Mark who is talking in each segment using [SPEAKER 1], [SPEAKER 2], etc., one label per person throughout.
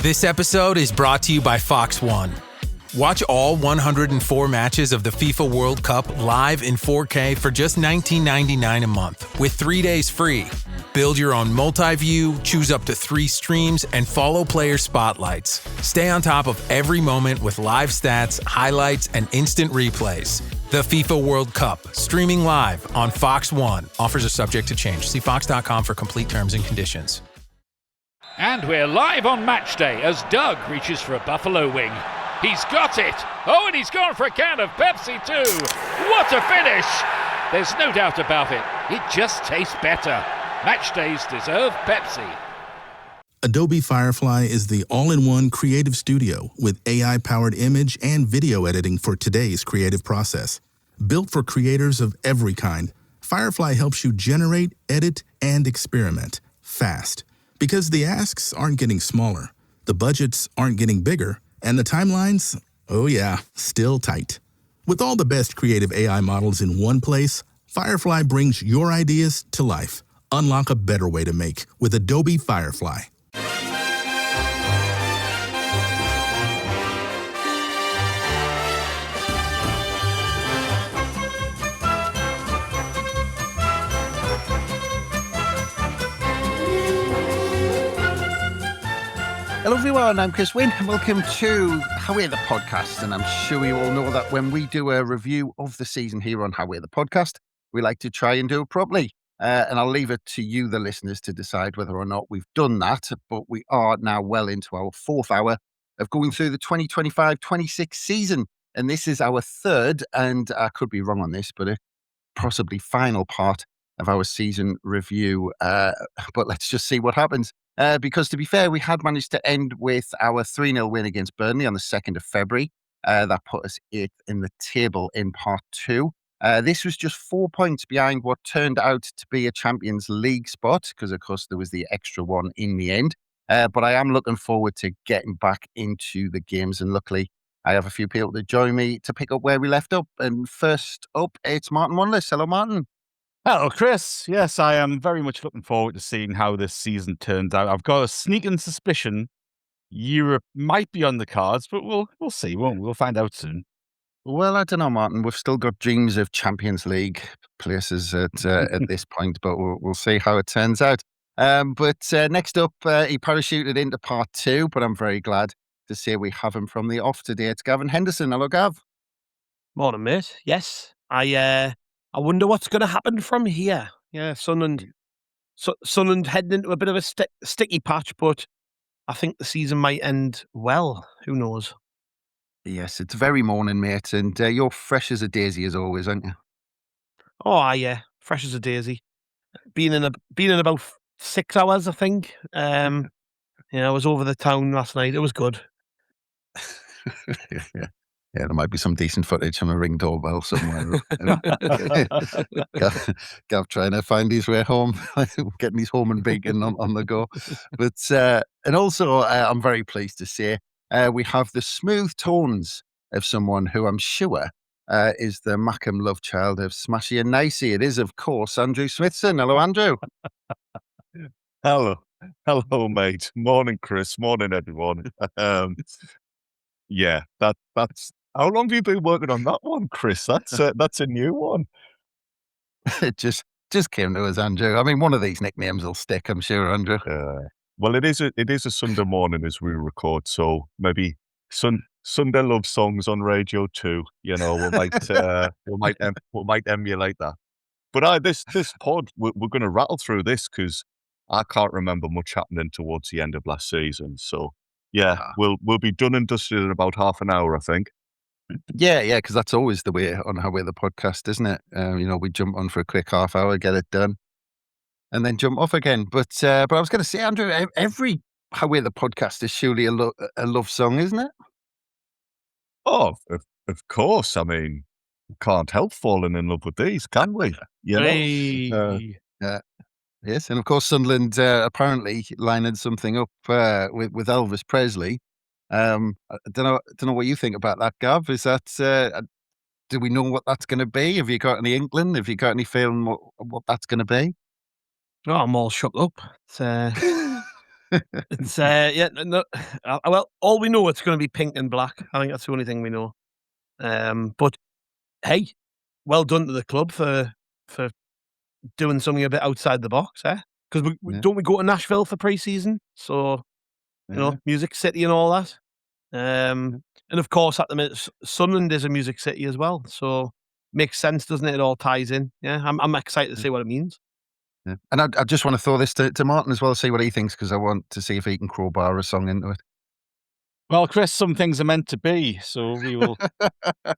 [SPEAKER 1] This episode is brought to you by Fox One. Watch all 104 matches of the FIFA World Cup live in 4K for just $19.99 a month with 3 days free. Build your own multi-view, choose up to 3 streams, and follow player spotlights. Stay on top of every moment with live stats, highlights, and instant replays. The FIFA World Cup, streaming live on Fox One. Offers are subject to change. See fox.com for complete terms and conditions.
[SPEAKER 2] And we're live on match day as Doug reaches for a buffalo wing. He's got it! Oh, and he's gone for a can of Pepsi too! What a finish! There's no doubt about it. It just tastes better. Match days deserve Pepsi.
[SPEAKER 3] Adobe Firefly is the all-in-one creative studio with AI-powered image and video editing for today's creative process. Built for creators of every kind, Firefly helps you generate, edit, and experiment fast. Because the asks aren't getting smaller, the budgets aren't getting bigger, and the timelines, oh yeah, still tight. With all the best creative AI models in one place, Firefly brings your ideas to life. Unlock a better way to make with Adobe Firefly.
[SPEAKER 4] Hello everyone, I'm Chris Wynn and welcome to How We're the Podcast. And I'm sure you all know that when we do a review of the season here on How We're the Podcast, we like to try and do it properly. And I'll leave it to you, the listeners, to decide whether or not we've done that. But we are now well into our 4th hour of going through the 2025-26 season. And this is our 3rd, and I could be wrong on this, but a possibly final part of our season review. But let's just see what happens. Because to be fair, we had managed to end with our 3-0 win against Burnley on the 2nd of February. That put us 8th in the table in part 2. This was just 4 points behind what turned out to be a Champions League spot, because of course there was the extra one in the end. But I am looking forward to getting back into the games, and luckily I have a few people to join me to pick up where we left up. And first up, it's Martin Wanless. Hello, Martin.
[SPEAKER 5] Hello, Chris. Yes, I am very much looking forward to seeing how this season turns out. I've got a sneaking suspicion Europe might be on the cards, but we'll see, won't we? We'll find out soon.
[SPEAKER 4] Well, I don't know, Martin. We've still got dreams of Champions League places at this point, but we'll see how it turns out. But next up, he parachuted into part 2, but I'm very glad to say we have him from the off today. It's Gav and Henderson. Hello, Gav.
[SPEAKER 6] Morning, mate. Yes, I wonder what's going to happen from here. Yeah, Sunderland heading into a bit of a sticky patch, but I think the season might end well. Who knows?
[SPEAKER 4] Yes, it's very morning, mate, and you're fresh as a daisy as always, aren't you?
[SPEAKER 6] Oh, yeah, fresh as a daisy. Been in about 6 hours, I think. I was over the town last night. It was good.
[SPEAKER 4] Yeah, there might be some decent footage from a Ring doorbell somewhere. Gav trying to find his way home, getting his home and bacon on the go. But and also, I'm very pleased to say we have the smooth tones of someone who I'm sure is the Mackem love child of Smashy and Nicey. It is, of course, Andrew Smithson. Hello, Andrew.
[SPEAKER 5] Hello, mate. Morning, Chris. Morning, everyone. Yeah, that's. How long have you been working on that one, Chris? That's a new one.
[SPEAKER 4] It just came to us, Andrew. I mean, one of these nicknames will stick, I'm sure, Andrew.
[SPEAKER 5] Well, it is a Sunday morning as we record, so maybe Sunday love songs on Radio 2. You know, we might emulate that. But this pod, we're going to rattle through this because I can't remember much happening towards the end of last season. So yeah, we'll be done and dusted in about half an hour, I think.
[SPEAKER 4] Yeah, because that's always the way on How We're the Podcast, isn't it? We jump on for a quick half hour, get it done, and then jump off again. But I was going to say, Andrew, every How We're the Podcast is surely a love song, isn't it?
[SPEAKER 5] Oh, of course. I mean, can't help falling in love with these, can we? You know?
[SPEAKER 4] Yes, and of course Sunderland apparently lining something up with Elvis Presley. I don't know what you think about that, Gav. Is that do we know what that's going to be? Have you got any inkling? Have you got any feeling what that's going to be?
[SPEAKER 6] Oh, I'm all shook up. It's well, all we know, it's going to be pink and black. I think that's the only thing we know. But hey, well done to the club for doing something a bit outside the box, eh? Because don't we go to Nashville for pre-season? So Music City and all that. And of course, at the minute, Sunderland is a music city as well. So makes sense, doesn't it? It all ties in. Yeah, I'm excited to see what it means.
[SPEAKER 4] Yeah. And I just want to throw this to Martin as well, see what he thinks, because I want to see if he can crowbar a song into it.
[SPEAKER 7] Well, Chris, some things are meant to be, so we will.
[SPEAKER 4] I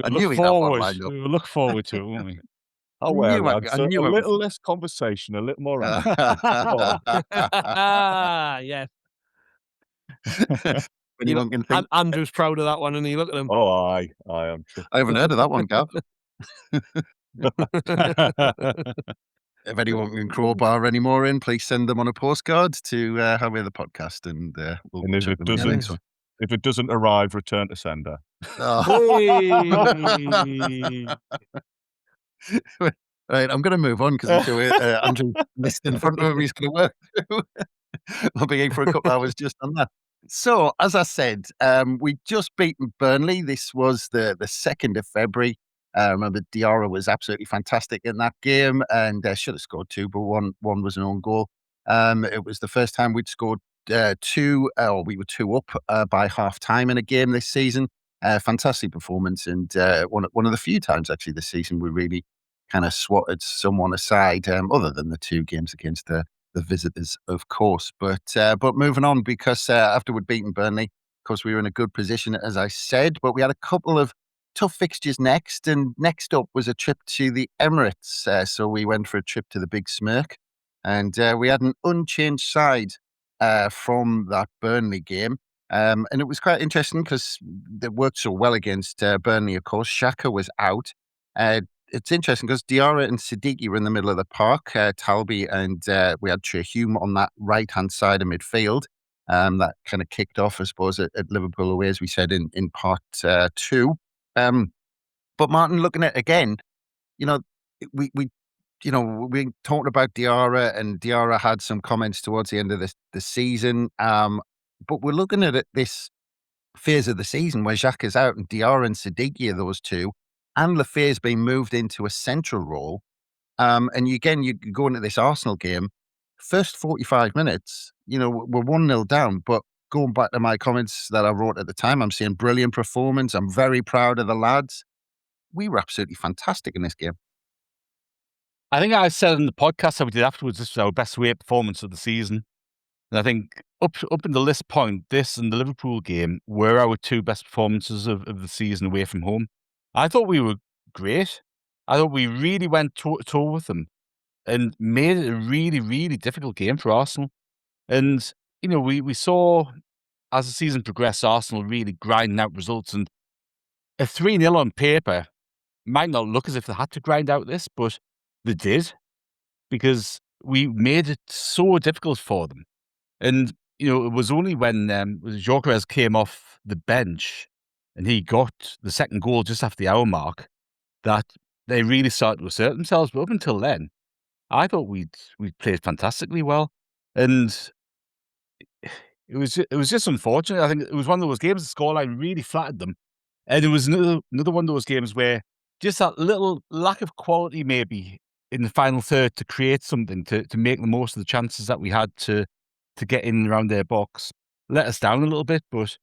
[SPEAKER 4] knew he'd have one lined up.
[SPEAKER 7] We will look forward to it, won't we?
[SPEAKER 5] Oh, well, lads, a little less conversation, a little more.
[SPEAKER 6] Yes.
[SPEAKER 4] Anyone can think.
[SPEAKER 6] Andrew's proud of that one, and he look at him.
[SPEAKER 5] Oh, I am.
[SPEAKER 4] I haven't heard of that one, Gav. If anyone can crowbar any more in, please send them on a postcard to How We're the Podcast, and we'll
[SPEAKER 5] if it doesn't arrive, return to sender.
[SPEAKER 4] Right, I'm going to move on because I'm sure Andrew missed in front of him. He's going to work through. We'll be in for a couple of hours just on that. So, as I said, we just beaten Burnley. This was the 2nd of February. I remember Diarra was absolutely fantastic in that game and should have scored 2, but one was an own goal. It was the first time we'd scored 2, or we were 2 up by half time in a game this season. Fantastic performance, and one of the few times actually this season we really kind of swatted someone aside, other than the 2 games against the visitors, of course. But moving on, because after we'd beaten Burnley, of course, we were in a good position, as I said, but we had a couple of tough fixtures next, and next up was a trip to the Emirates. So we went for a trip to the Big Smirk, and we had an unchanged side from that Burnley game. And it was quite interesting because it worked so well against Burnley, of course. Xhaka was out. It's interesting because Diarra and Siddiqui were in the middle of the park, Talby, and we had Trey Hume on that right-hand side of midfield. That kind of kicked off, I suppose, at Liverpool away, as we said in part 2. But Martin, looking at it again, we talked about Diarra, and Diarra had some comments towards the end of the season. But we're looking at this phase of the season where Xhaka's out and Diarra and Siddiqui are those 2, and Lafay's been moved into a central role. And you go into this Arsenal game, first 45 minutes, we're 1-0 down, but going back to my comments that I wrote at the time, I'm seeing brilliant performance. I'm very proud of the lads. We were absolutely fantastic in this game.
[SPEAKER 7] I think I said in the podcast that we did afterwards, this was our best away performance of the season. And I think up until this point, this and the Liverpool game were our 2 best performances of the season away from home. I thought we were great. I thought we really went toe-to-toe with them and made it a really, really difficult game for Arsenal. And, we saw, as the season progressed, Arsenal really grinding out results. And a 3-0 on paper might not look as if they had to grind out this, but they did, because we made it so difficult for them. And, it was only when Gyökeres came off the bench and he got the second goal just after the hour mark that they really started to assert themselves. But up until then, I thought we'd played fantastically well. And it was just unfortunate. I think it was one of those games, the scoreline really flattered them. And it was another one of those games where just that little lack of quality maybe in the final third to create something, to make the most of the chances that we had to get in and around their box, let us down a little bit. But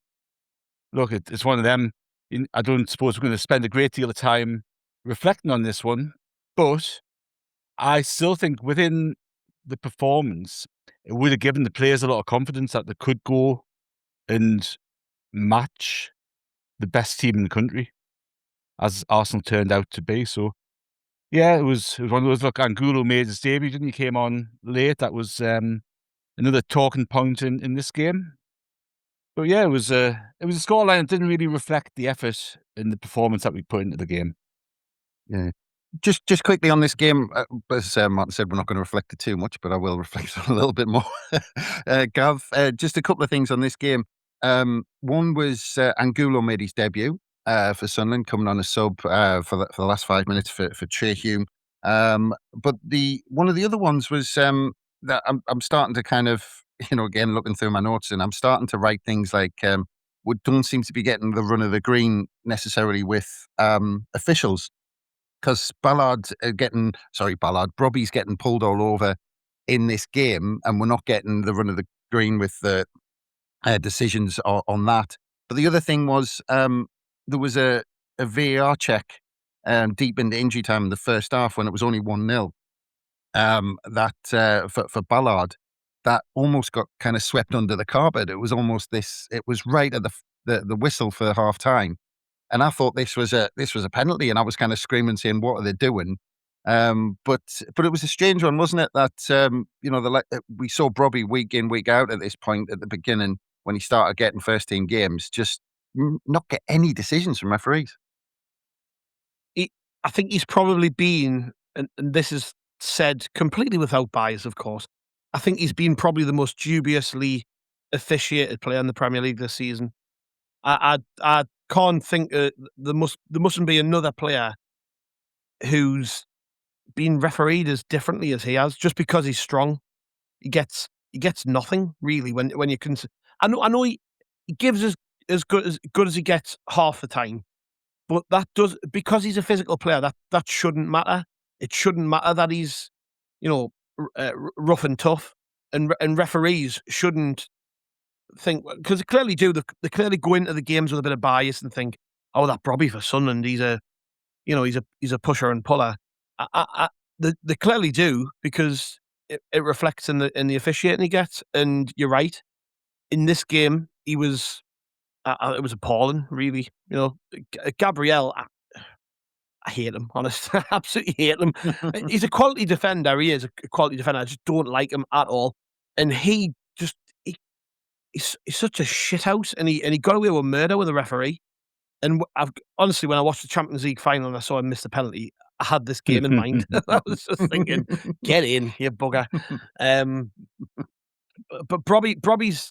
[SPEAKER 7] look, it's one of them. I don't suppose we're going to spend a great deal of time reflecting on this one, but I still think within the performance, it would have given the players a lot of confidence that they could go and match the best team in the country, as Arsenal turned out to be. So, yeah, it was one of those. Look, Angulo made his debut, didn't he? Came on late. That was another talking point in this game. But yeah, it was a scoreline that didn't really reflect the effort and the performance that we put into the game.
[SPEAKER 4] Yeah. Just quickly on this game, as Martin said, we're not going to reflect it too much, but I will reflect on a little bit more. Gav, just a couple of things on this game. One was Angulo made his debut for Sunderland, coming on a sub for the last 5 minutes for Trey Hume. But one of the other ones was that I'm starting to kind of again, looking through my notes, and I'm starting to write things like, we don't seem to be getting the run of the green necessarily with officials, because Brobby's getting pulled all over in this game, and we're not getting the run of the green with the decisions on that. But the other thing was, there was a VAR check deep into injury time in the first half when it was only 1-0. For Ballard, that almost got kind of swept under the carpet. It was almost this. It was right at the whistle for half time, and I thought this was a penalty, and I was kind of screaming, saying, "What are they doing?" But it was a strange one, wasn't it? That we saw Brobby week in, week out at this point at the beginning when he started getting first team games, just not get any decisions from referees.
[SPEAKER 6] I think he's probably been, and this is said completely without bias, of course. I think he's been probably the most dubiously officiated player in the Premier League this season. I can't think there mustn't be another player who's been refereed as differently as he has, just because he's strong. He gets nothing really when you can. I know he gives as good as he gets half the time, but that does, because he's a physical player, that shouldn't matter. It shouldn't matter that he's rough and tough, and referees shouldn't think, because they clearly do. They clearly go into the games with a bit of bias and think, "Oh, that Brobby for Sunderland, he's a pusher and puller." They clearly do, because it reflects in the officiating he gets. And you're right, in this game he was it was appalling, really. Gabriel, I hate him, honestly. I absolutely hate him. He's a quality defender. He is a quality defender. I just don't like him at all. And he's such a shithouse, and he got away with murder with the referee. And honestly, when I watched the Champions League final and I saw him miss the penalty, I had this game in mind. I was just thinking, get in, you bugger. But Brobby's,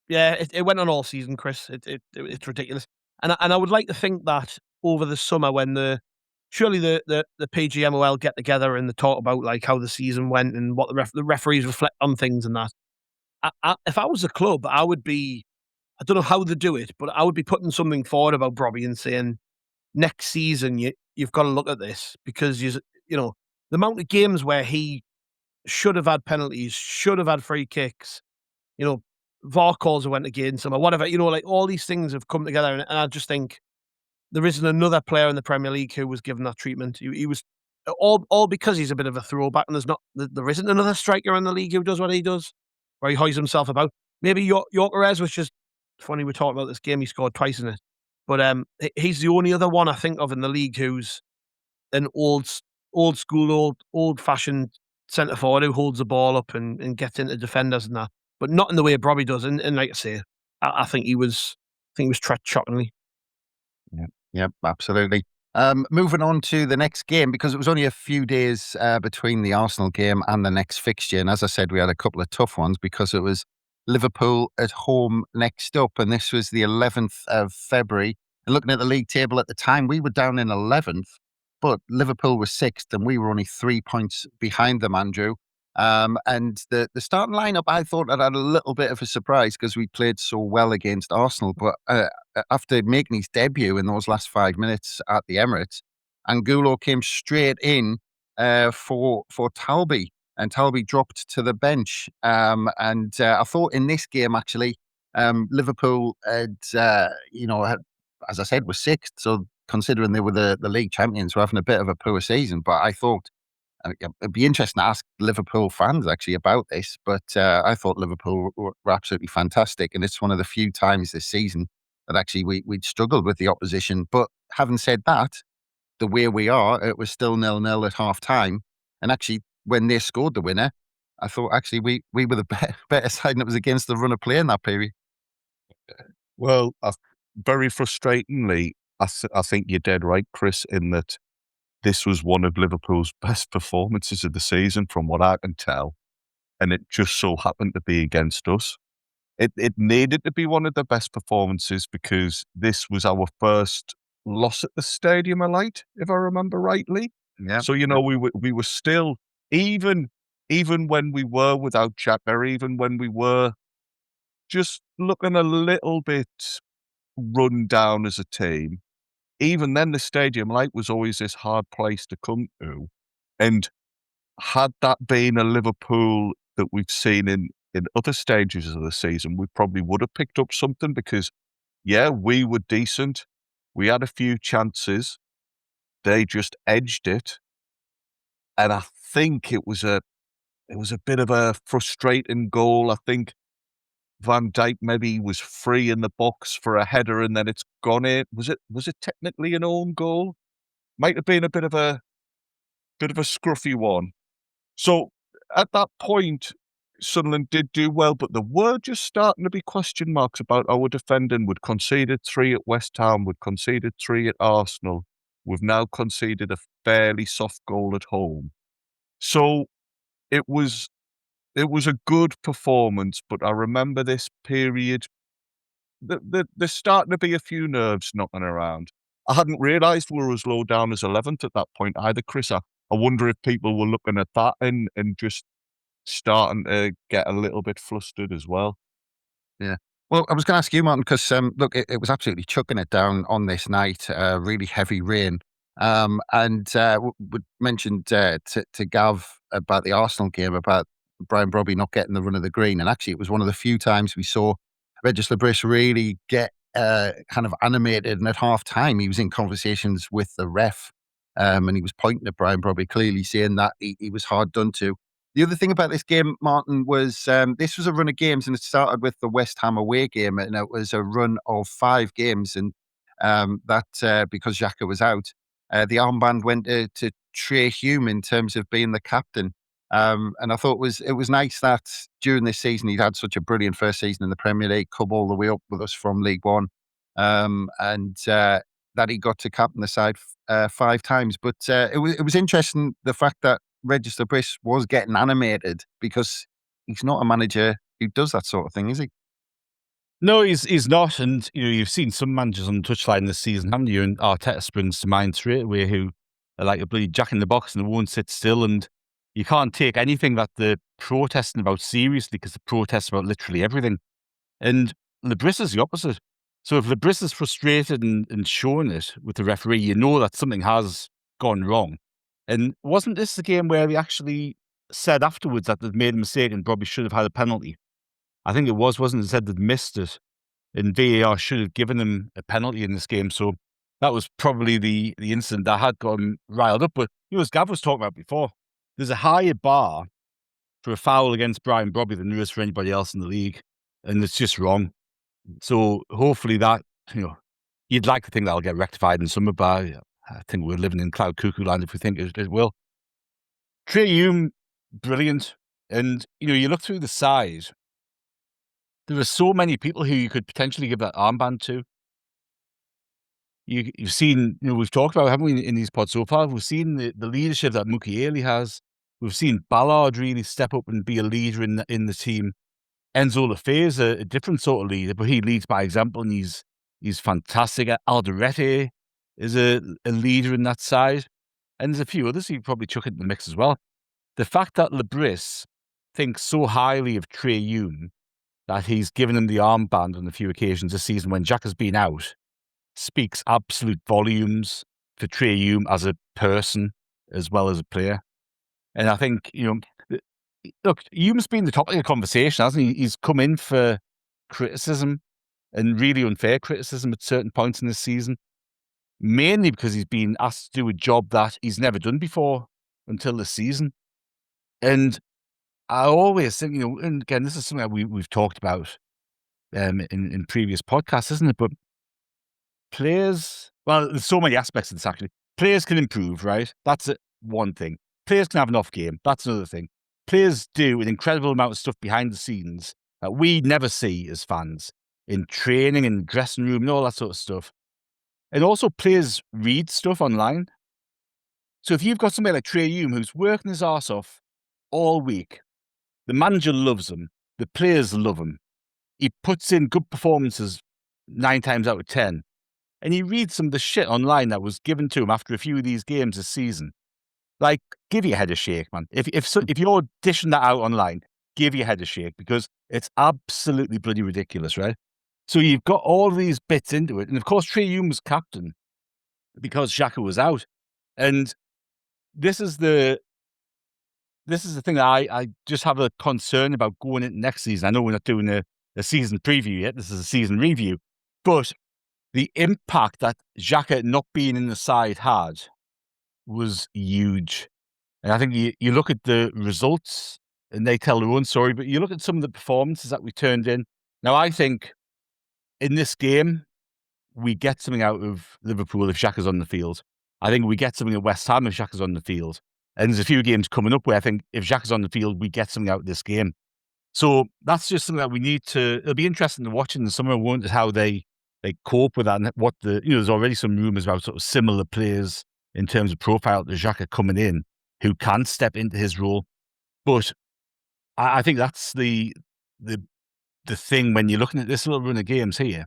[SPEAKER 6] yeah, it went on all season, Chris. It's ridiculous. And I would like to think that over the summer, when surely the PGMOL get together and they talk about like how the season went and what the referees reflect on things and that. If I was a club, I would be, I don't know how they do it, but I would be putting something forward about Brobby and saying, next season you've got to look at this, because the amount of games where he should have had penalties, should have had free kicks, VAR calls went against him or whatever, like all these things have come together, and I just think there isn't another player in the Premier League who was given that treatment. He was all because he's a bit of a throwback, and there isn't another striker in the league who does what he does, where he hoys himself about. Maybe Gyökeres, which is funny. We talked about this game; he scored twice in it, but he's the only other one I think of in the league who's an old school, old fashioned centre forward who holds the ball up and gets into defenders and that, but not in the way Brobby does. And like I say, I think he was treated shockingly.
[SPEAKER 4] Yep, absolutely. Moving on to the next game, because it was only a few days between the Arsenal game and the next fixture. And as I said, we had a couple of tough ones because it was Liverpool at home next up. And this was the 11th of February. And looking at the league table at the time, we were down in 11th, but Liverpool was 6th and we were only 3 points behind them, Andrew. And the starting lineup, I thought, had a little bit of a surprise because we played so well against Arsenal. But after making his debut in those last 5 minutes at the Emirates, Angulo came straight in for Talby, and Talby dropped to the bench. And I thought in this game, actually, Liverpool had, as I said, was 6th. So considering they were the league champions, were having a bit of a poor season. But I thought, it'd be interesting to ask Liverpool fans actually about this, but I thought Liverpool were absolutely fantastic, and it's one of the few times this season that actually we'd struggled with the opposition. But having said that, the way we are, it was still 0-0 at half time, and actually when they scored the winner, I thought actually we were the better side, and it was against the run of play in that period.
[SPEAKER 5] Well, very frustratingly, I think you're dead right, Chris, in that this was one of Liverpool's best performances of the season, from what I can tell, and it just so happened to be against us. It needed to be one of the best performances because this was our first loss at the Stadium of Light, if I remember rightly.
[SPEAKER 4] Yeah.
[SPEAKER 5] So we were still, even even when we were without Xhaka, even when we were just looking a little bit run down as a team, even then the Stadium Light was always this hard place to come to. And had that been a Liverpool that we've seen in other stages of the season, we probably would have picked up something because, yeah, we were decent. We had a few chances. They just edged it. And I think it was a bit of a frustrating goal. I think Van Dijk maybe was free in the box for a header and then it's gone in. Was it technically an own goal? Might have been a bit of a scruffy one. So at that point, Sunderland did do well, but there were just starting to be question marks about our defending. We'd conceded 3 at West Ham, we'd conceded 3 at Arsenal. We've now conceded a fairly soft goal at home. So it was a good performance, but I remember this period, there's starting to be a few nerves knocking around. I hadn't realised we were as low down as 11th at that point either, Chris. I wonder if people were looking at that and just starting to get a little bit flustered as well.
[SPEAKER 4] Yeah. Well, I was going to ask you, Martin, because look, it was absolutely chucking it down on this night, really heavy rain. And we mentioned to Gav about the Arsenal game, about Brian Brobby not getting the run of the green. And actually, it was one of the few times we saw Regis Lebris really get kind of animated. And at half time, he was in conversations with the ref and he was pointing at Brian Brobby, clearly saying that he was hard done to. The other thing about this game, Martin, was this was a run of games, and it started with the West Ham away game, and it was a run of 5 games, and that because Xhaka was out, the armband went to Trey Hume in terms of being the captain. And I thought it was nice that during this season he'd had such a brilliant first season in the Premier League, come all the way up with us from League One, and that he got to captain the side 5 times. But it was interesting, the fact that Regis Lebris was getting animated, because he's not a manager who does that sort of thing, is he?
[SPEAKER 7] No, he's not. And you've seen some managers on the touchline this season, haven't you? And Arteta springs to mind straight away, who are like a bloody jack in the box and they won't sit still. And you can't take anything that they're protesting about seriously, because they protest about literally everything. And Lebris is the opposite. So if Lebris is frustrated and showing it with the referee, you know that something has gone wrong. And wasn't this the game where he actually said afterwards that they'd made a mistake and probably should have had a penalty? I think it wasn't it? Said they'd missed it, and VAR should have given him a penalty in this game. So that was probably the incident that had got him riled up. But as Gav was talking about before, there's a higher bar for a foul against Brian Brobby than there is for anybody else in the league, and it's just wrong. So hopefully that, you'd like to think that'll get rectified in summer, but I think we're living in cloud cuckoo land if we think it will. Trey Hume, brilliant. And, you look through the side, there are so many people who you could potentially give that armband to. You've seen, we've talked about, haven't we, in these pods so far, we've seen the leadership that Mukiele has. We've seen Ballard really step up and be a leader in the team. Enzo Lefebvre is a different sort of leader, but he leads by example, and he's fantastic. Alderete is a leader in that side. And there's a few others you probably chuck into the mix as well. The fact that Lebris thinks so highly of Trey Hume that he's given him the armband on a few occasions this season when Jack has been out speaks absolute volumes for Trey Hume as a person as well as a player. And I think, look, Hume's been the topic of conversation, hasn't he? He's come in for criticism, and really unfair criticism at certain points in this season, mainly because he's been asked to do a job that he's never done before until this season. And I always think, and again, this is something that we've talked about in previous podcasts, isn't it? But players, well, there's so many aspects of this actually. Players can improve, right? That's one thing. Players can have an off game. That's another thing. Players do an incredible amount of stuff behind the scenes that we never see as fans in training and dressing room and all that sort of stuff. And also players read stuff online. So if you've got somebody like Trey Hume who's working his arse off all week, the manager loves him, the players love him, he puts in good performances 9 times out of 10, and he reads some of the shit online that was given to him after a few of these games this season. like, give your head a shake, man. If you're dishing that out online, give your head a shake, because it's absolutely bloody ridiculous, right? So you've got all these bits into it, and of course Trey Hume was captain because Xhaka was out, and this is the thing that I just have a concern about going into next season. I know we're not doing a season preview yet. This is a season review, but the impact that Xhaka not being in the side had was huge. And I think you look at the results and they tell their own story, but you look at some of the performances that we turned in. Now, I think in this game, we get something out of Liverpool if Xhaka's on the field. I think we get something at West Ham if Xhaka's on the field. And there's a few games coming up where I think if Xhaka's on the field, we get something out of this game. So that's just something that we need to. It'll be interesting to watch in the summer. I wonder how they cope with that, and what there's already some rumours about sort of similar players in terms of profile to Xhaka coming in who can step into his role. But I think that's the thing when you're looking at this little run of games here,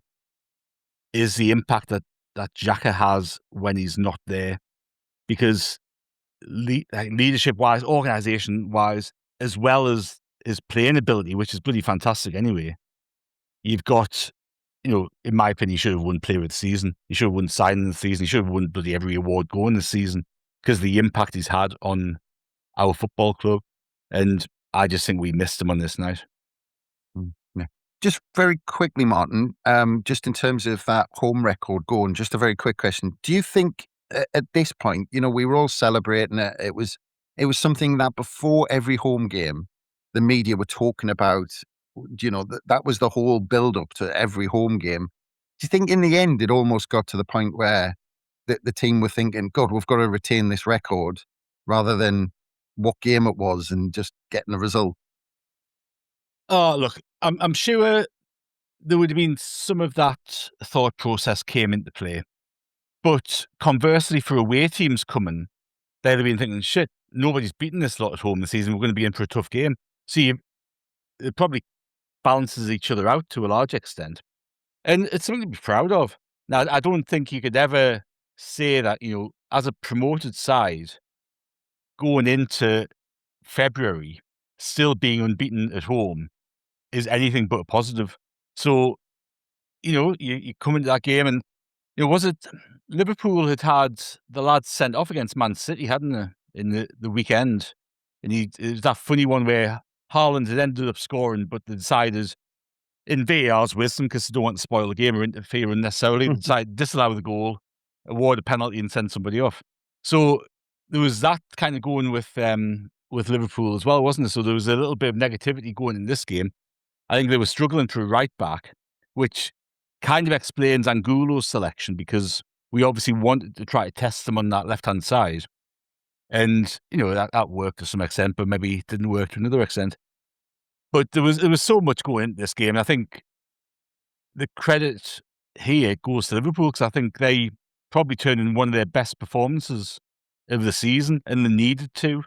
[SPEAKER 7] is the impact that Xhaka has when he's not there. Because leadership-wise, organisation-wise, as well as his playing ability, which is bloody fantastic anyway, you've got, in my opinion, he should have won Player of the Season. He should have won Signing of the Season. He should have won bloody every award going this season, because of the impact he's had on our football club. And I just think we missed him on this night.
[SPEAKER 4] Yeah. Just very quickly, Martin, just in terms of that home record going, just a very quick question. Do you think at this point, we were all celebrating it. It was something that before every home game, the media were talking about, that was the whole build up to every home game. Do you think in the end, it almost got to the point where the team were thinking, God, we've got to retain this record rather than what game it was and just getting a result?
[SPEAKER 7] Oh, look, I'm sure there would have been some of that thought process came into play. But conversely, for away teams coming, they'd have been thinking, shit, nobody's beaten this lot at home this season. We're going to be in for a tough game. So it probably balances each other out to a large extent. And it's something to be proud of. Now, I don't think you could ever say that, as a promoted side, going into February, still being unbeaten at home is anything but a positive. So, you come into that game and, was it Liverpool had the lads sent off against Man City, hadn't they, in the weekend? And it was that funny one where Haaland had ended up scoring, but they decided, in VAR's wisdom, because they don't want to spoil the game or interfere unnecessarily, they decided to disallow the goal, award a penalty, and send somebody off. So there was that kind of going with Liverpool as well, wasn't there? So there was a little bit of negativity going in this game. I think they were struggling for a right back, which kind of explains Angulo's selection, because we obviously wanted to try to test him on that left-hand side. And, that worked to some extent, but maybe it didn't work to another extent. But there was so much going into this game. And I think the credit here goes to Liverpool, because I think they probably turned in one of their best performances of the season, and they needed to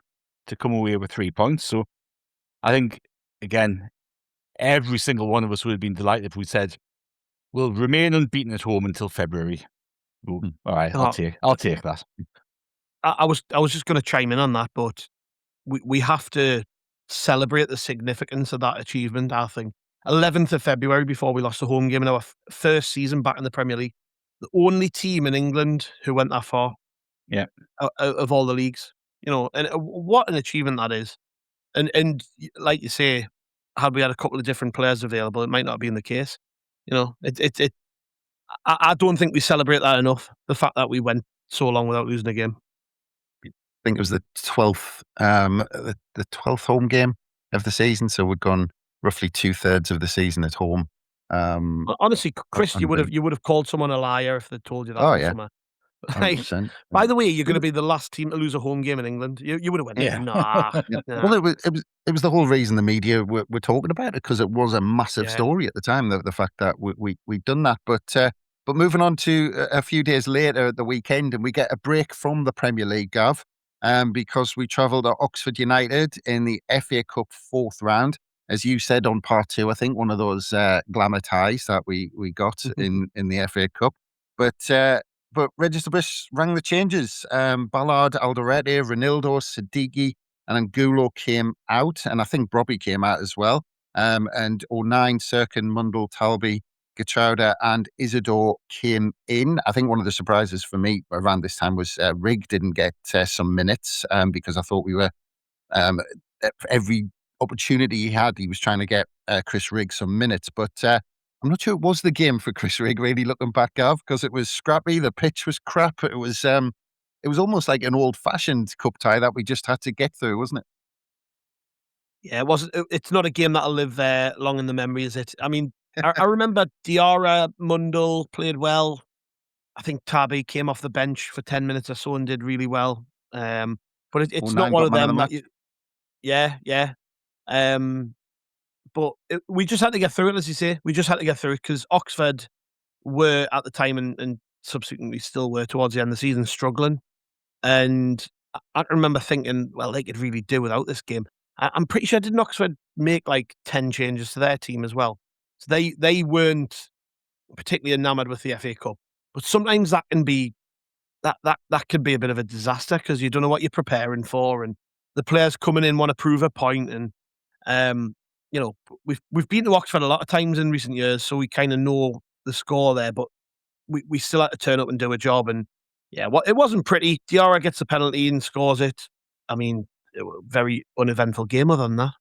[SPEAKER 7] come away with 3 points. So I think, again, every single one of us would have been delighted if we said, we'll remain unbeaten at home until February. Ooh, all right, I'll take that.
[SPEAKER 6] I was just going to chime in on that, but we have to celebrate the significance of that achievement. I think 11th of February, before we lost a home game in our first season back in the Premier League, the only team in England who went that far.
[SPEAKER 7] Yeah,
[SPEAKER 6] out of all the leagues, and what an achievement that is. And like you say, had we had a couple of different players available, it might not have been the case. I don't think we celebrate that enough. The fact that we went so long without losing a game.
[SPEAKER 4] I think it was the 12th, the 12th home game of the season. So we'd gone roughly 2/3 of the season at home.
[SPEAKER 6] Honestly, Chris, you would have called someone a liar if they told you that.
[SPEAKER 4] Oh yeah.
[SPEAKER 6] Right. By the way, you're going to be the last team to lose a home game in England. You would have went,
[SPEAKER 7] yeah.
[SPEAKER 6] Nah.
[SPEAKER 4] Well, it was the whole reason the media were talking about it, because it was a massive story at the time. The fact that we'd done that, but moving on to a few days later at the weekend, and we get a break from the Premier League, Gav, because we travelled to Oxford United in the FA Cup 4th round. As you said on part 2, I think one of those glamour ties that we got in the FA Cup, but. but Register Bliss rang the changes. Ballard, Alderete, Ronaldo, Siddiqui, and Angulo came out, and I think Robbie came out as well. And O'Nien, Sirkin, Mundell, Talby, Getrauda, and Isidore came in. I think one of the surprises for me around this time was Rigg didn't get some minutes because I thought we were every opportunity he had, he was trying to get Chris Rigg some minutes. But I'm not sure it was the game for Chris Rigg, really, looking back, Gav, because it was scrappy. The pitch was crap. It was almost like an old-fashioned cup tie that we just had to get through, wasn't it?
[SPEAKER 6] Yeah, it wasn't. It's not a game that'll live long in the memory, is it? I mean, I remember Diarra, Mundell played well. I think Tabby came off the bench for 10 minutes or so and did really well. But it's not one of them that you. Yeah. But we just had to get through it, as you say. We just had to get through it because Oxford were at the time and subsequently still were towards the end of the season struggling. And I remember thinking, well, they could really do without this game. I'm pretty sure didn't Oxford make like 10 changes to their team as well. So they weren't particularly enamoured with the FA Cup. But sometimes that can be that can be a bit of a disaster because you don't know what you're preparing for, and the players coming in want to prove a point. And we've been to Oxford a lot of times in recent years, so we kind of know the score there. But we still had to turn up and do a job. And yeah, it wasn't pretty. Diarra gets a penalty and scores it. I mean, very uneventful game other than that.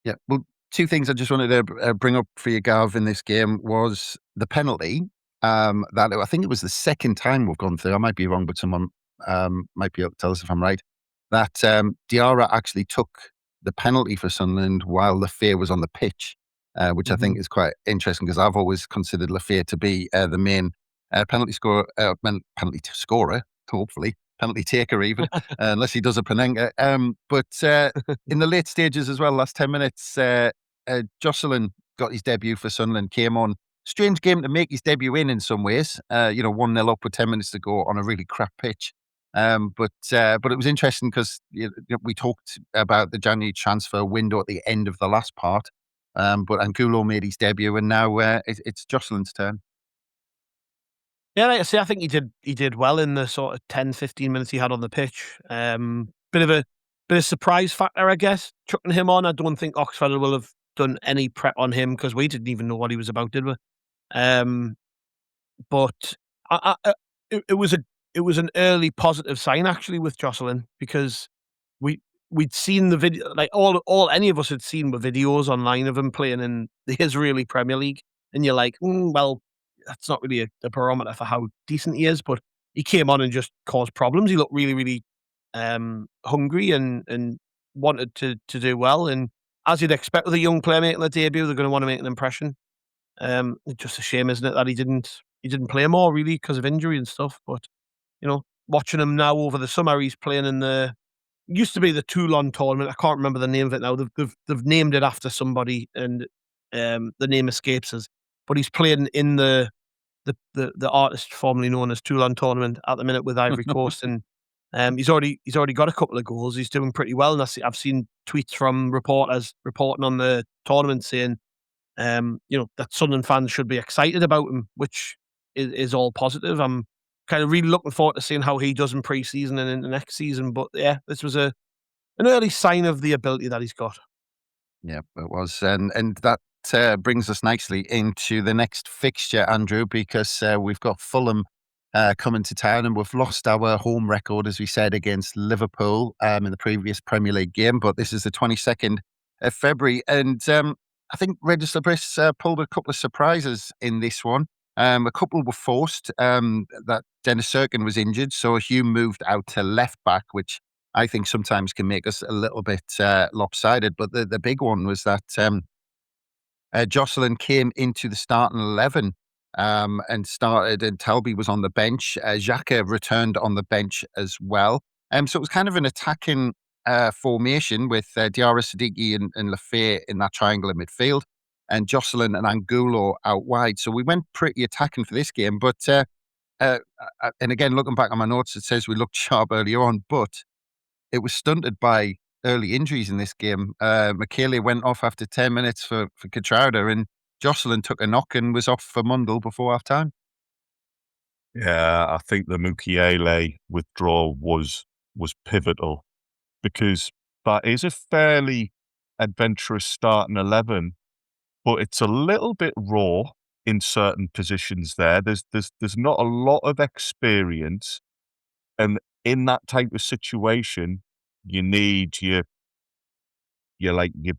[SPEAKER 4] Yeah, well, two things I just wanted to bring up for you, Gav, in this game was the penalty. That I think it was the second time we've gone through. I might be wrong, but someone might be able to tell us if I'm right. That Diarra actually took the penalty for Sunderland while Lafayette was on the pitch, which I think is quite interesting because I've always considered Lafayette to be the main penalty scorer, hopefully penalty taker even, unless he does a Penenga. But in the late stages as well, last 10 minutes, Jocelyn got his debut for Sunderland, came on. Strange game to make his debut in some ways. 1-0 up with 10 minutes to go on a really crap pitch. But it was interesting because we talked about the January transfer window at the end of the last part. But Angulo made his debut, and now it's Jocelyn's turn.
[SPEAKER 6] Yeah, like I say, I think he did well in the sort of 10, 15 minutes he had on the pitch. Bit of surprise factor, I guess, chucking him on. I don't think Oxford will have done any prep on him because we didn't even know what he was about, did we? But it was an early positive sign actually with Jocelyn because we'd seen the video, like all any of us had seen were videos online of him playing in the Israeli Premier League, and you're like, well, that's not really a barometer for how decent he is. But he came on and just caused problems. He looked really, really hungry and wanted to do well. And as you'd expect with a young player making their debut, they're going to want to make an impression. It's just a shame, isn't it, that he didn't play more really because of injury and stuff. But watching him now over the summer, he's playing in the used to be the Toulon tournament. I can't remember the name of it now. They've named it after somebody, and the name escapes us. But he's playing in the artist formerly known as Toulon tournament at the minute with Ivory Coast, and he's already got a couple of goals. He's doing pretty well, and I've seen tweets from reporters reporting on the tournament saying, that Sunderland fans should be excited about him, which is all positive. I'm kind of really looking forward to seeing how he does in pre-season and in the next season. But yeah, this was an early sign of the ability that he's got.
[SPEAKER 4] Yeah, it was, and that brings us nicely into the next fixture, Andrew, because we've got Fulham coming to town, and we've lost our home record, as we said, against Liverpool in the previous Premier League game. But this is the 22nd of February, and I think Register Bliss pulled a couple of surprises in this one. A couple were forced. That Dennis Sirkin was injured, so Hume moved out to left back, which I think sometimes can make us a little bit lopsided. But the big one was that Jocelyn came into the starting 11 and started, and Talby was on the bench. Xhaka returned on the bench as well. So it was kind of an attacking formation with Diarra, Siddiqui and Lafayette in that triangle in midfield, and Jocelyn and Angulo out wide. So we went pretty attacking for this game. But and again, looking back on my notes, it says we looked sharp earlier on, but it was stunted by early injuries in this game. Michele went off after 10 minutes for Getrauda, and Jocelyn took a knock and was off for Mundell before half time.
[SPEAKER 5] Yeah, I think the Mukiele withdrawal was pivotal because that is a fairly adventurous starting 11, but it's a little bit raw in certain positions there. There's not a lot of experience, and in that type of situation, you need your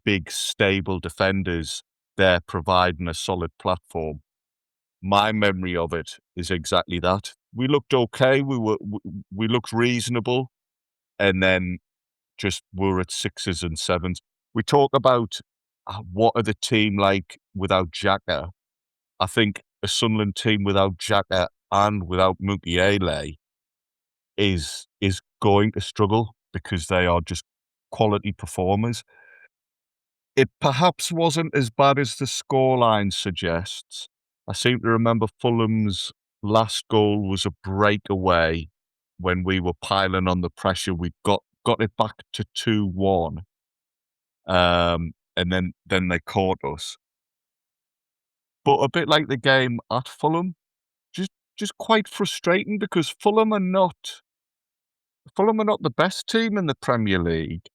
[SPEAKER 5] big stable defenders there providing a solid platform. My memory of it is exactly that. We looked okay. We looked reasonable, and then just we're at 6s and 7s. We talk about what are the team like without Xhaka. I think a Sunderland team without Xhaka and without Mukiele is going to struggle because they are just quality performers. It perhaps wasn't as bad as the scoreline suggests. I seem to remember Fulham's last goal was a breakaway when we were piling on the pressure. We got it back to 2-1. And then they caught us. But a bit like the game at Fulham, just quite frustrating because Fulham are not the best team in the Premier League.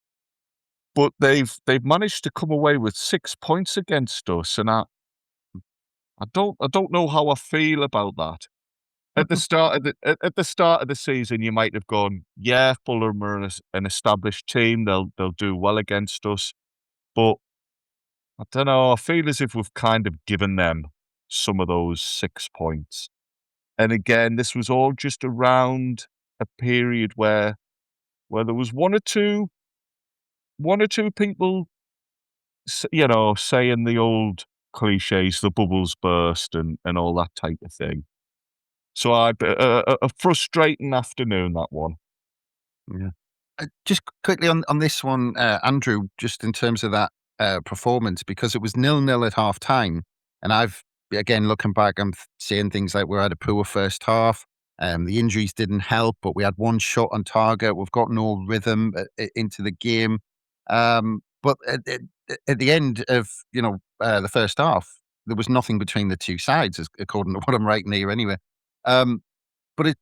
[SPEAKER 5] But they've managed to come away with 6 points against us, and I don't know how I feel about that. At the start of the season, you might have gone, yeah, Fulham are an established team; they'll do well against us. But I don't know. I feel as if we've kind of given them some of those 6 points. And again, this was all just around a period where there was one or two people, saying the old cliches, the bubbles burst and all that type of thing. So a frustrating afternoon, that one.
[SPEAKER 4] Yeah. Just quickly on this one, Andrew, just in terms of that performance, because it was 0-0 at half time. And again, looking back, I'm seeing things like we had a poor first half. The injuries didn't help, but we had one shot on target. We've got no rhythm into the game. But at the end of the first half, there was nothing between the two sides, according to what I'm writing here, anyway. But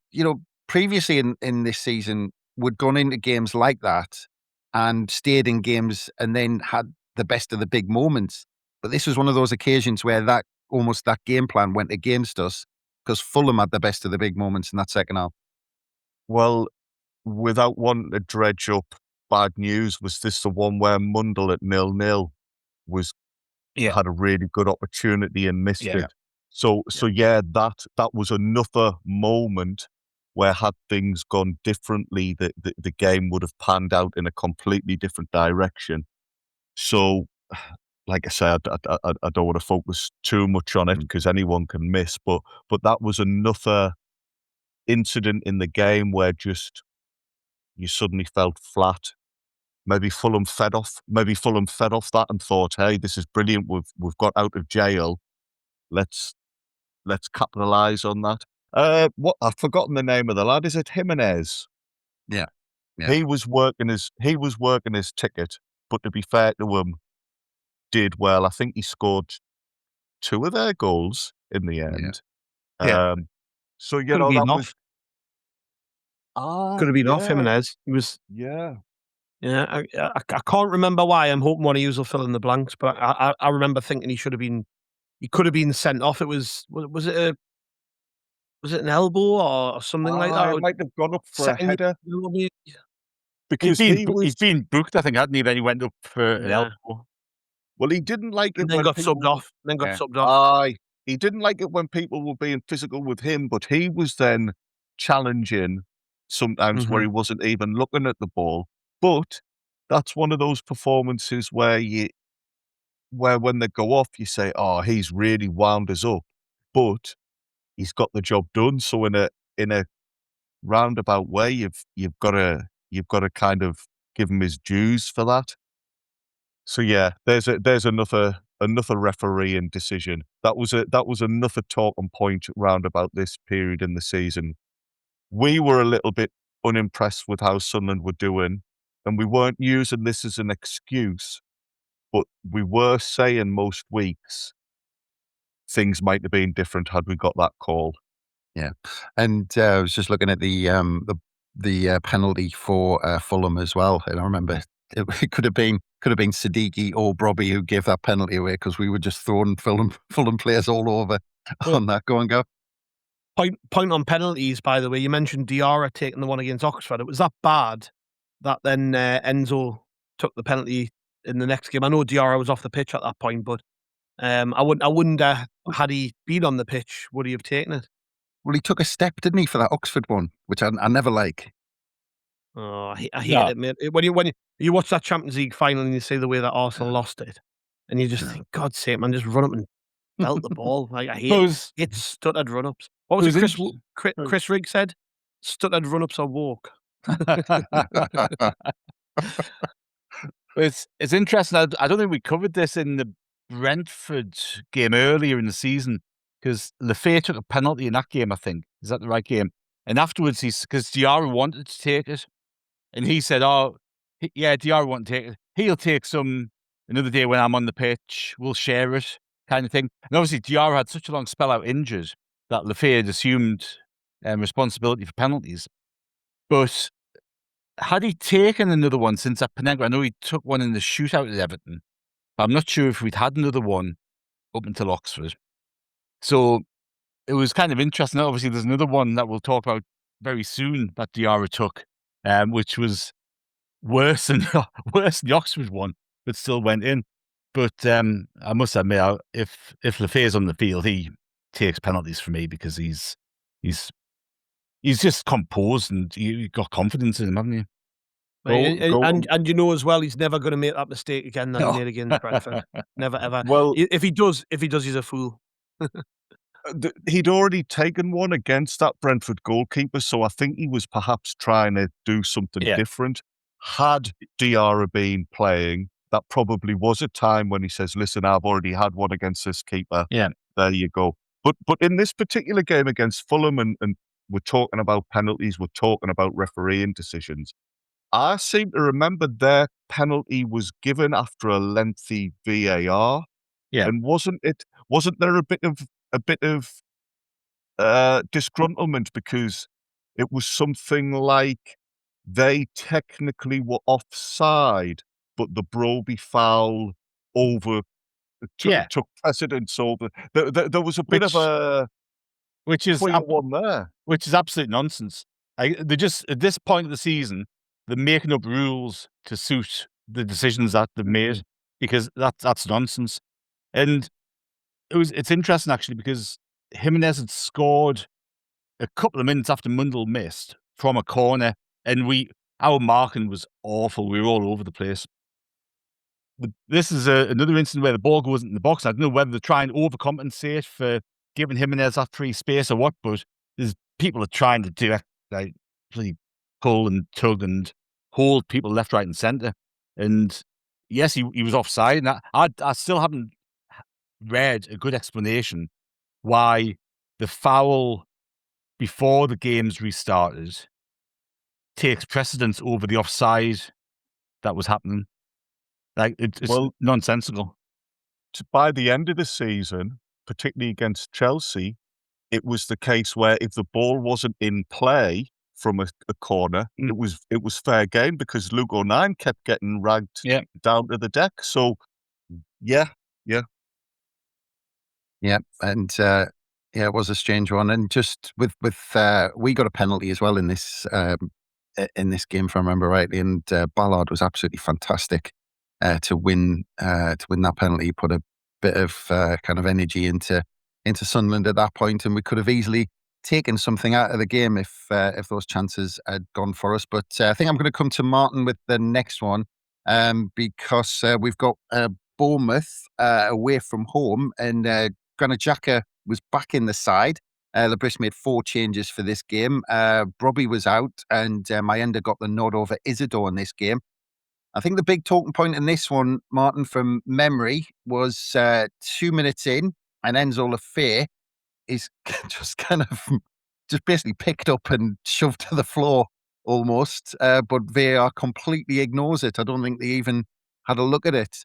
[SPEAKER 4] previously in this season, we'd gone into games like that and stayed in games and then had the best of the big moments. But this was one of those occasions where that game plan went against us because Fulham had the best of the big moments in that second half.
[SPEAKER 5] Well, without wanting to dredge up bad news, was this the one where Mundell at 0-0 had a really good opportunity and missed it? So that was another moment where had things gone differently, the game would have panned out in a completely different direction. So, like I said, I don't want to focus too much on it because anyone can miss, but that was another incident in the game where just you suddenly felt flat. Maybe Fulham fed off that and thought, hey, this is brilliant. We've got out of jail. Let's capitalize on that. I've forgotten the name of the lad. Is it Jimenez?
[SPEAKER 4] Yeah.
[SPEAKER 5] He was working his ticket, but to be fair to him, did well. I think he scored 2 of their goals in the end.
[SPEAKER 6] Yeah.
[SPEAKER 5] So
[SPEAKER 6] Could have been off.
[SPEAKER 5] was
[SPEAKER 6] Could have been off Jimenez. He was.
[SPEAKER 5] Yeah.
[SPEAKER 6] Yeah, I can't remember why. I'm hoping one of you will fill in the blanks, but I remember thinking he could have been sent off. Was it an elbow or something like that?
[SPEAKER 5] It might have gone up for a header.
[SPEAKER 7] Because he's been booked, I think, hadn't he? Then he went up for an elbow.
[SPEAKER 5] Well, he didn't like it
[SPEAKER 6] and then
[SPEAKER 5] when
[SPEAKER 6] got
[SPEAKER 5] people
[SPEAKER 6] subbed off. Then got subbed off.
[SPEAKER 5] He didn't like it when people were being physical with him, but he was then challenging sometimes where he wasn't even looking at the ball. But that's one of those performances where when they go off, you say, "Oh, he's really wound us up," but he's got the job done. So in a roundabout way, you've got to kind of give him his dues for that. So yeah, there's another refereeing decision. That was another talking point round about this period in the season. We were a little bit unimpressed with how Sunderland were doing, and we weren't using this as an excuse, but we were saying most weeks things might have been different had we got that call.
[SPEAKER 4] Yeah, and I was just looking at the penalty for Fulham as well, and I remember it could have been Siddiqui or Brobby who gave that penalty away because we were just throwing Fulham players all over
[SPEAKER 6] Well,
[SPEAKER 4] on that go and go.
[SPEAKER 6] Point on penalties, by the way. You mentioned Diarra taking the one against Oxford. It was that bad that then Enzo took the penalty in the next game. I know Diarra was off the pitch at that point, but I wonder had he been on the pitch, would he have taken it?
[SPEAKER 4] Well, he took a step, didn't he, for that Oxford one, which I never like.
[SPEAKER 6] Oh, I hate
[SPEAKER 7] Yeah.
[SPEAKER 6] it, mate. When you watch that Champions League final and you see the way that Arsenal lost it, and you just think, God's sake, man, just run up and belt the ball. Like I hate stuttered run ups. What was it? Chris Rigg said, "Stuttered run ups are walk."
[SPEAKER 7] It's interesting. I don't think we covered this in the Brentford game earlier in the season because Lefay took a penalty in that game. I think is that the right game? And afterwards, because Diarra wanted to take it, and he said, "Oh, yeah, Diarra won't take it. He'll take some another day when I'm on the pitch. We'll share it, kind of thing." And obviously, Diarra had such a long spell out injured that Lefay had assumed responsibility for penalties. But had he taken another one since that Penegro? I know he took one in the shootout at Everton. But I'm not sure if we'd had another one up until Oxford. So it was kind of interesting. Obviously, there's another one that we'll talk about very soon that Diarra took, which was worse than the Oxford one, but still went in. But I must admit, if Lefay's on the field, he takes penalties for me because he's just composed and you got confidence in him, haven't you?
[SPEAKER 6] And you know as well, he's never going to make that mistake again that he made against Brentford. Never ever.
[SPEAKER 5] Well,
[SPEAKER 6] if he does, he's a fool.
[SPEAKER 5] he'd already taken one against that Brentford goalkeeper, so I think he was perhaps trying to do something different. Had Diarra been playing, that probably was a time when he says, "Listen, I've already had one against this keeper."
[SPEAKER 7] Yeah,
[SPEAKER 5] there you go. But in this particular game against Fulham, and we're talking about penalties, we're talking about refereeing decisions. I seem to remember their penalty was given after a lengthy VAR.
[SPEAKER 7] Yeah.
[SPEAKER 5] And wasn't there a bit of disgruntlement because it was something like they technically were offside, but the Broby foul took precedence over. There was a bit of a
[SPEAKER 7] which is
[SPEAKER 5] one there,
[SPEAKER 7] which is absolute nonsense. They just at this point of the season, they're making up rules to suit the decisions that they've made because that's nonsense. And it's interesting actually because Jimenez had scored a couple of minutes after Mundell missed from a corner, and our marking was awful. We were all over the place. But this is another instance where the ball goes in the box. I don't know whether they're trying to overcompensate for giving Jimenez that free space or what, but there's people are trying to do it, like really pull and tug and hold people left, right, and centre. And yes, he was offside. And I still haven't read a good explanation why the foul before the game's restarted takes precedence over the offside that was happening. Like it's nonsensical.
[SPEAKER 5] By the end of the season, particularly against Chelsea, it was the case where if the ball wasn't in play from a corner, it was fair game because Luke O'Nien kept getting ragged down to the deck. So, yeah.
[SPEAKER 4] And it was a strange one. And just with we got a penalty as well in this game, if I remember rightly, and Ballard was absolutely fantastic to win that penalty. He put a bit of kind of energy into Sunderland at that point, and we could have easily taken something out of the game if those chances had gone for us. But I think I'm going to come to Martin with the next one because we've got Bournemouth away from home, and Granit Xhaka was back in the side. Lebris made 4 changes for this game. Brobby was out, and Mayenda got the nod over Isidore in this game. I think the big talking point in this one, Martin, from memory, was 2 minutes in, and Enzo Lefay is just basically picked up and shoved to the floor almost, but VAR completely ignores it. I don't think they even had a look at it.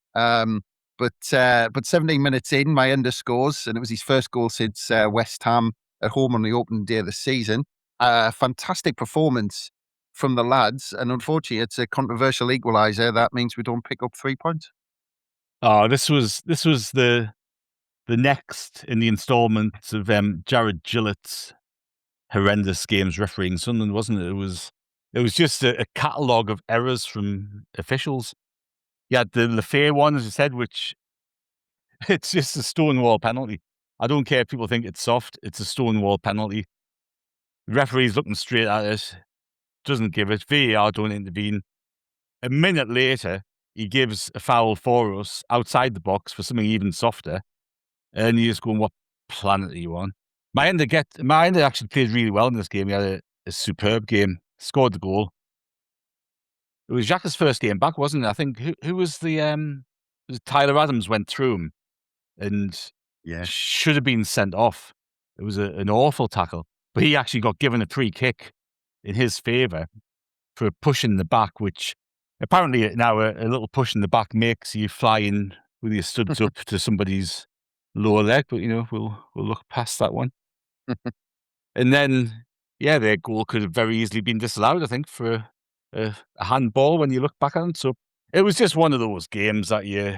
[SPEAKER 4] But 17 minutes in, Mayenda scores, and it was his first goal since West Ham at home on the opening day of the season. Fantastic performance from the lads, and unfortunately, it's a controversial equaliser. That means we don't pick up 3 points.
[SPEAKER 7] Oh, this was the next in the instalment of Jared Gillett's horrendous games refereeing Sunderland, wasn't it? It was just a catalogue of errors from officials. You had the Lafayette one, as you said, which it's just a stonewall penalty. I don't care if people think it's soft, it's a stonewall penalty. The referee's looking straight at it, doesn't give it. VAR don't intervene. A minute later, he gives a foul for us outside the box for something even softer. And you're just going, what planet are you on? Maenda actually played really well in this game. He had a superb game, scored the goal. It was Xhaka's first game back, wasn't it? I think who was the it was Tyler Adams went through him and should have been sent off. It was an awful tackle, but he actually got given a free kick in his favour for pushing the back, which apparently now a little push in the back makes you fly in with your studs up to somebody's lower leg, but we'll look past that one. And then their goal could have very easily been disallowed, I think, for a handball when you look back at it. So it was just one of those games that you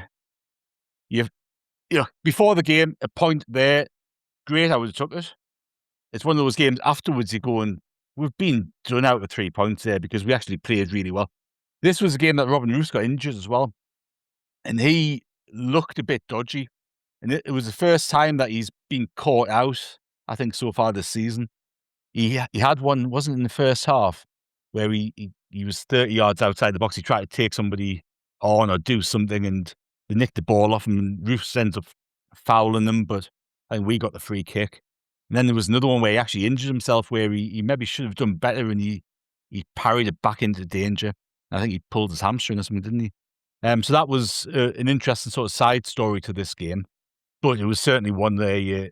[SPEAKER 7] before the game, a point there, great, I would have took it. It's one of those games afterwards you're going, we've been done out of 3 points there because we actually played really well. This was a game that Robin Roos got injured as well, and he looked a bit dodgy. And it was the first time that he's been caught out, I think, so far this season. He had one, wasn't in the first half, where he was 30 yards outside the box. He tried to take somebody on or do something, and they nicked the ball off him, and Roos ends up fouling them, but I think we got the free kick. And then there was another one where he actually injured himself, where he maybe should have done better, and he parried it back into danger. I think he pulled his hamstring or something, didn't he? So that was an interesting sort of side story to this game. But it was certainly one where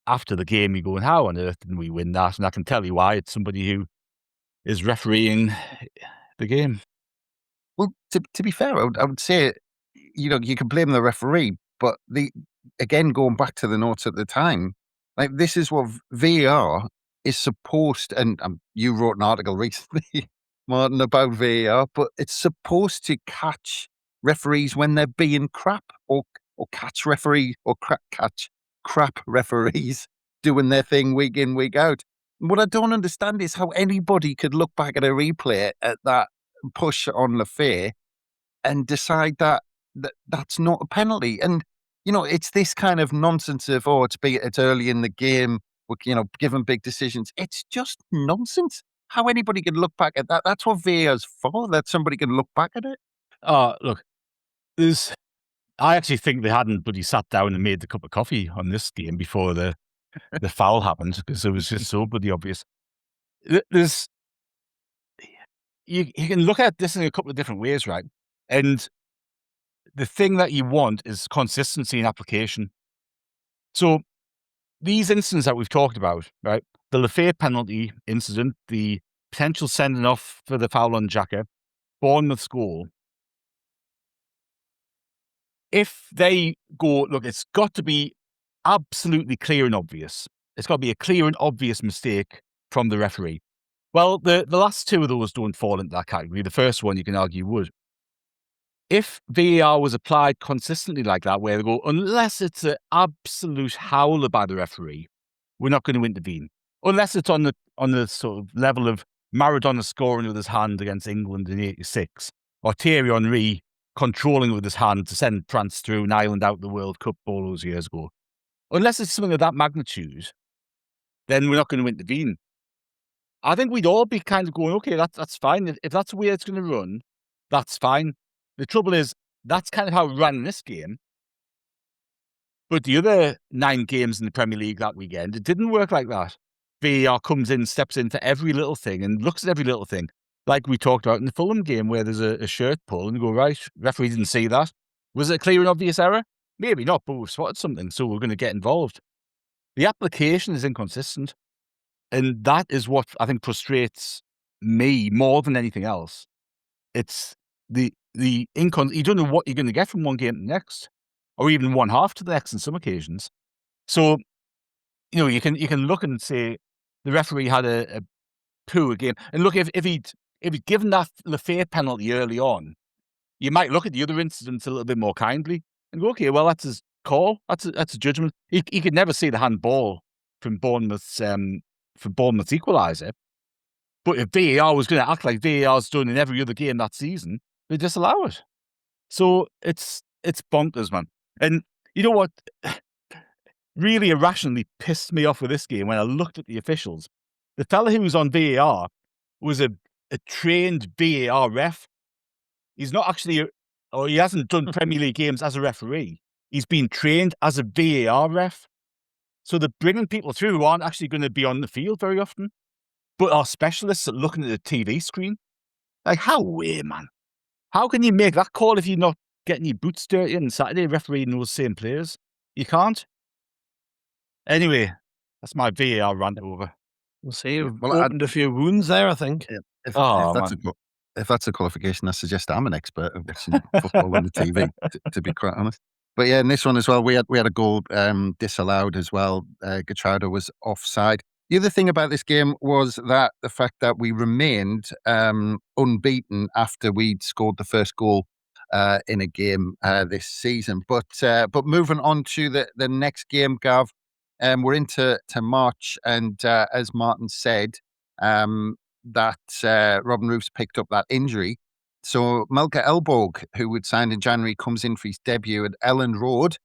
[SPEAKER 7] after the game, you're going, how on earth didn't we win that? And I can tell you why. It's somebody who is refereeing the game.
[SPEAKER 4] Well, to be fair, I would say, you can blame the referee, but again, going back to the notes at the time, like this is what VAR is supposed, and you wrote an article recently, Martin, about VAR, but it's supposed to catch referees when they're being crap, or catch referee or catch crap referees doing their thing week in, week out. What I don't understand is how anybody could look back at a replay at that push on Lafayette and decide that that's not a penalty. And, it's this kind of nonsense of, it's early in the game, we're, given big decisions. It's just nonsense. How anybody can look back at that. That's what VAR's for, that somebody can look back at it.
[SPEAKER 7] Look, I actually think they hadn't, but he sat down and made the cup of coffee on this game before the foul happened, because it was just so bloody obvious. You can look at this in a couple of different ways, right? And the thing that you want is consistency in application. So these incidents that we've talked about, right? The Lafayette penalty incident, the potential sending off for the foul on Xhaka, Bournemouth's goal. If they go, look, it's got to be absolutely clear and obvious. It's got to be a clear and obvious mistake from the referee. Well, the last two of those don't fall into that category. The first one, you can argue, would. If VAR was applied consistently like that, where they go, unless it's an absolute howler by the referee, we're not going to intervene. Unless it's on the sort of level of Maradona scoring with his hand against England in '86, or Thierry Henry controlling with his hand to send France through and Ireland out the World Cup all those years ago. Unless it's something of that magnitude, then we're not going to intervene. I think we'd all be kind of going, okay, that's fine. If that's the way it's going to run, that's fine. The trouble is, that's kind of how it ran in this game. But the other 9 games in the Premier League that weekend, it didn't work like that. VAR comes in, steps into every little thing and looks at every little thing. Like we talked about in the Fulham game, where there's a shirt pull and you go, right, referee didn't see that. Was it a clear and obvious error? Maybe not, but we've spotted something, so we're going to get involved. The application is inconsistent. And that is what I think frustrates me more than anything else. It's you don't know what you're going to get from one game to the next, or even one half to the next in some occasions. So you can look and say the referee had a poor game. And look, if he'd given that Lafayette penalty early on, you might look at the other incidents a little bit more kindly and go, okay, well, that's his call. That's a judgment. He could never see the handball from Bournemouth's equaliser. But if VAR was going to act like VAR's done in every other game that season, they disallow it. So it's bonkers, man. And you know what really irrationally pissed me off with this game when I looked at the officials? The fella who was on VAR was a trained VAR ref. He's not actually, or he hasn't done Premier League games as a referee. He's been trained as a VAR ref. So they're bringing people through who aren't actually going to be on the field very often, but are specialists at looking at the TV screen. Like, how weird, man. How can you make that call if you're not getting your boots dirty on Saturday refereeing those same players? You can't. Anyway, that's my VAR rant over.
[SPEAKER 6] We'll see. We've opened a few wounds there, I think.
[SPEAKER 4] If that's a qualification, I suggest I'm an expert at watching football on the TV, to be quite honest. But yeah, in this one as well, we had a goal disallowed as well. Gachado was offside. The other thing about this game was that the fact that we remained unbeaten after we'd scored the first goal in a game this season. But moving on to the next game, Gav, we're into March, and as Martin said, that Robin Roof's picked up that injury. So Melker Elborg, who would signed in January, comes in for his debut at Elland Road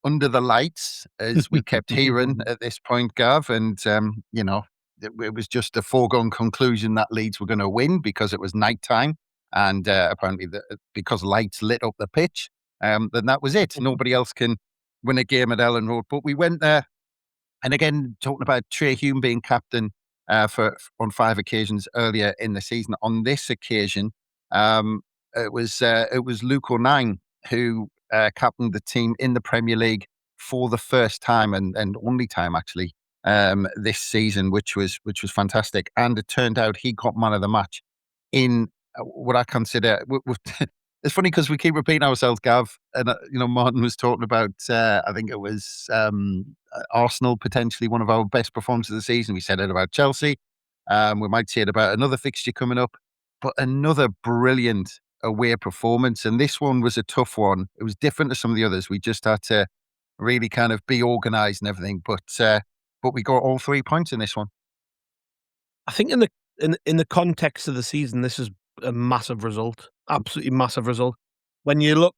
[SPEAKER 4] under the lights, as we kept hearing at this point, Gav. And, it was just a foregone conclusion that Leeds were going to win because it was nighttime. And apparently because lights lit up the pitch, then that was it. Nobody else can win a game at Elland Road. But we went there. And again, talking about Trey Hume being captain on 5 occasions earlier in the season. On this occasion, it was Luke O'Nien who captained the team in the Premier League for the first time and only time actually this season, which was fantastic. And it turned out he got man of the match in what I consider. It's funny because we keep repeating ourselves, Gav, and Martin was talking about. I think it was Arsenal potentially one of our best performances of the season. We said it about Chelsea. We might say it about another fixture coming up, but another brilliant away performance. And this one was a tough one. It was different to some of the others. We just had to really kind of be organised and everything. But we got all 3 points in this one.
[SPEAKER 6] I think in the context of the season, this is a massive result. Absolutely massive result. When you look,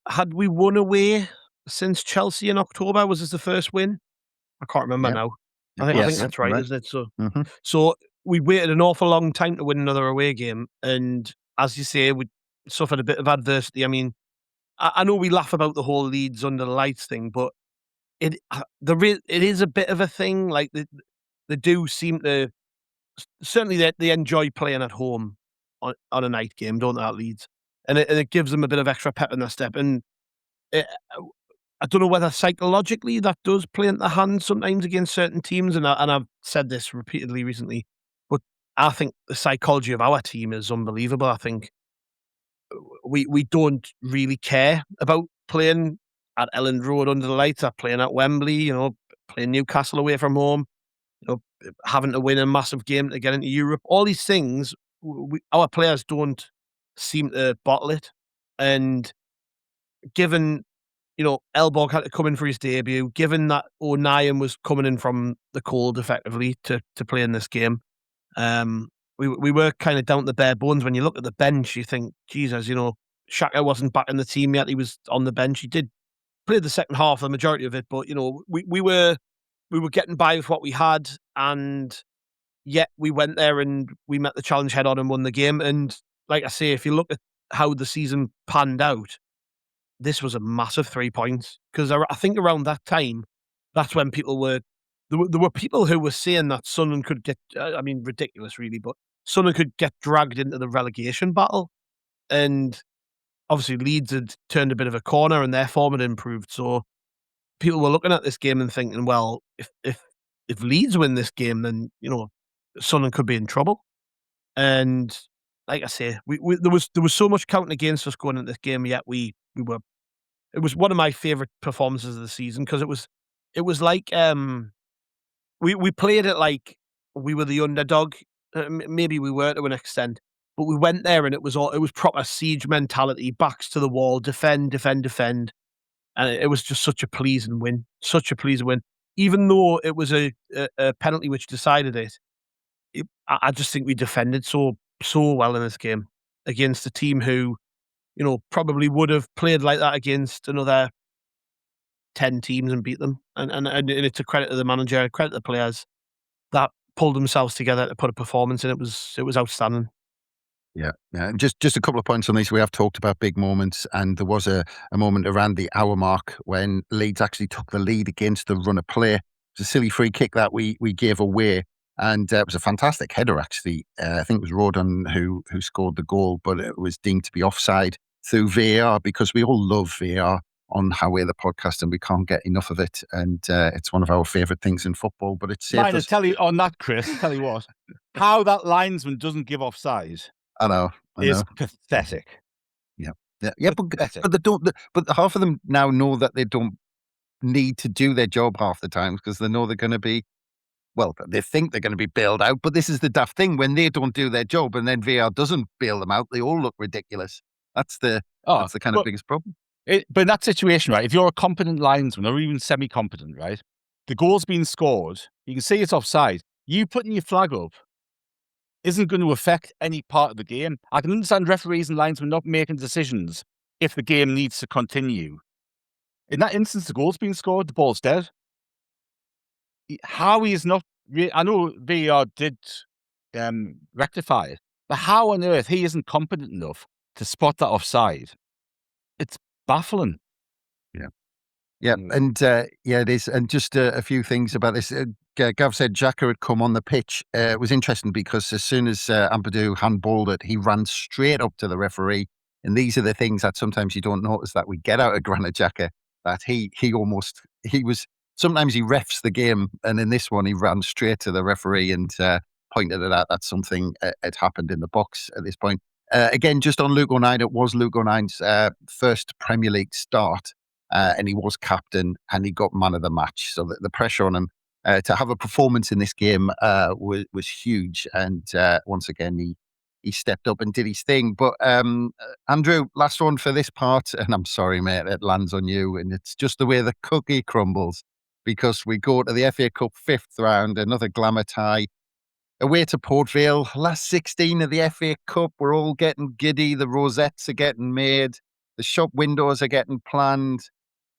[SPEAKER 6] had we won away since Chelsea in October? Was this the first win? I can't remember now. I think that's right, isn't it? So we waited an awful long time to win another away game, and as you say, we suffered a bit of adversity. I mean, I know we laugh about the whole Leeds under the lights thing, but it is a bit of a thing. Like they do seem to, certainly they enjoy playing at home on a night game, don't they, at Leeds? And it gives them a bit of extra pep in their step. And I don't know whether psychologically that does play into the hand sometimes against certain teams. And I've said this repeatedly recently, but I think the psychology of our team is unbelievable. I think we don't really care about playing at Elland Road under the lights, or playing at Wembley, playing Newcastle away from home, having to win a massive game to get into Europe. All these things, our players don't seem to bottle it. And given, Elborg had to come in for his debut, given that O'Nien was coming in from the cold effectively to play in this game, we were kind of down to the bare bones. When you look at the bench, you think, Jesus, Xhaka wasn't back in the team yet. He was on the bench. He did play the second half, the majority of it, but, we were getting by with what we had, and yet we went there and we met the challenge head on and won the game. And like I say, if you look at how the season panned out, this was a massive 3 points, because I think around that time, that's when people were, there were people who were saying that Sunderland could get, ridiculous really, but Sunderland could get dragged into the relegation battle. And obviously Leeds had turned a bit of a corner and their form had improved. So people were looking at this game and thinking, well, if Leeds win this game, then, Sunderland could be in trouble. And like I say, there was so much counting against us going into this game, yet we were. It was one of my favourite performances of the season, because it was like we played it like we were the underdog. Maybe we were to an extent, but we went there and it was proper siege mentality, backs to the wall, defend, defend, defend, and it was just such a pleasing win, Even though it was a penalty which decided it, I just think we defended so well in this game against a team who, probably would have played like that against another 10 teams and beat them. And it's a credit to the manager, a credit to the players that pulled themselves together to put a performance in. It was outstanding.
[SPEAKER 4] Yeah. And just a couple of points on these. We have talked about big moments, and there was a moment around the hour mark when Leeds actually took the lead against the run of play. It was a silly free kick that we gave away, and it was a fantastic header, actually. I think it was Rodon who scored the goal, but it was deemed to be offside through VAR, because we all love VAR on How We're the Podcast, and we can't get enough of it. And it's one of our favourite things in football, but it's saved us.
[SPEAKER 7] Tell you on that, Chris, tell you what, how that linesman doesn't give offside
[SPEAKER 4] I know.
[SPEAKER 7] is pathetic.
[SPEAKER 4] Yeah, but they don't. But half of them now know that they don't need to do their job half the time, because they know they're going to be. Well, they think they're going to be bailed out, but this is the daft thing: when they don't do their job and then VAR doesn't bail them out, they all look ridiculous. That's the kind of biggest problem.
[SPEAKER 7] But in that situation, right, if you're a competent linesman or even semi-competent, right, the goal's been scored, you can see it's offside. You putting your flag up isn't going to affect any part of the game. I can understand referees and linesmen not making decisions if the game needs to continue. In that instance, the goal's been scored, the ball's dead. How he is not... I know VAR did rectify it, but how on earth he isn't competent enough to spot that offside? It's baffling.
[SPEAKER 4] Yeah, and it is. And just a few things about this. Gav said Xhaka had come on the pitch. It was interesting because as soon as Ampadu handballed it, he ran straight up to the referee. And these are the things that sometimes you don't notice that we get out of Granit Xhaka, that he was, sometimes he refs the game. And in this one, he ran straight to the referee and pointed it out that something had happened in the box at this point. Again, just on Luke O'Nien, it was Luke O'Nien's first Premier League start. And he was captain, and he got man of the match. So the pressure on him to have a performance in this game was huge. And once again, he stepped up and did his thing. But Andrew, last one for this part, and I'm sorry, mate, it lands on you. And it's just the way the cookie crumbles, because we go to the FA Cup 5th round, another glamour tie. Away to Port Vale, last 16 of the FA Cup. We're all getting giddy. The rosettes are getting made. The shop windows are getting planned.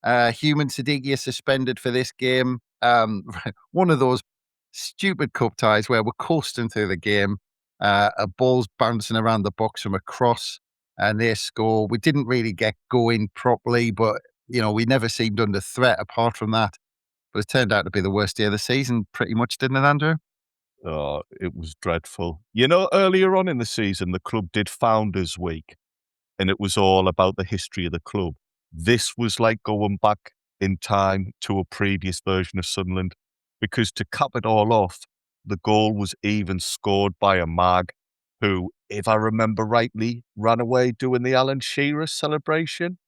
[SPEAKER 4] Human Siddiqui is suspended for this game. One of those stupid cup ties where we're coasting through the game. A ball's bouncing around the box from a cross, and they score. We didn't really get going properly, but we never seemed under threat apart from that. But it turned out to be the worst day of the season, pretty much, didn't it, Andrew?
[SPEAKER 5] Oh, it was dreadful. Earlier on in the season, the club did Founders Week, and it was all about the history of the club. This was like going back in time to a previous version of Sunderland, because to cap it all off, the goal was even scored by a mag who, if I remember rightly, ran away doing the Alan Shearer celebration.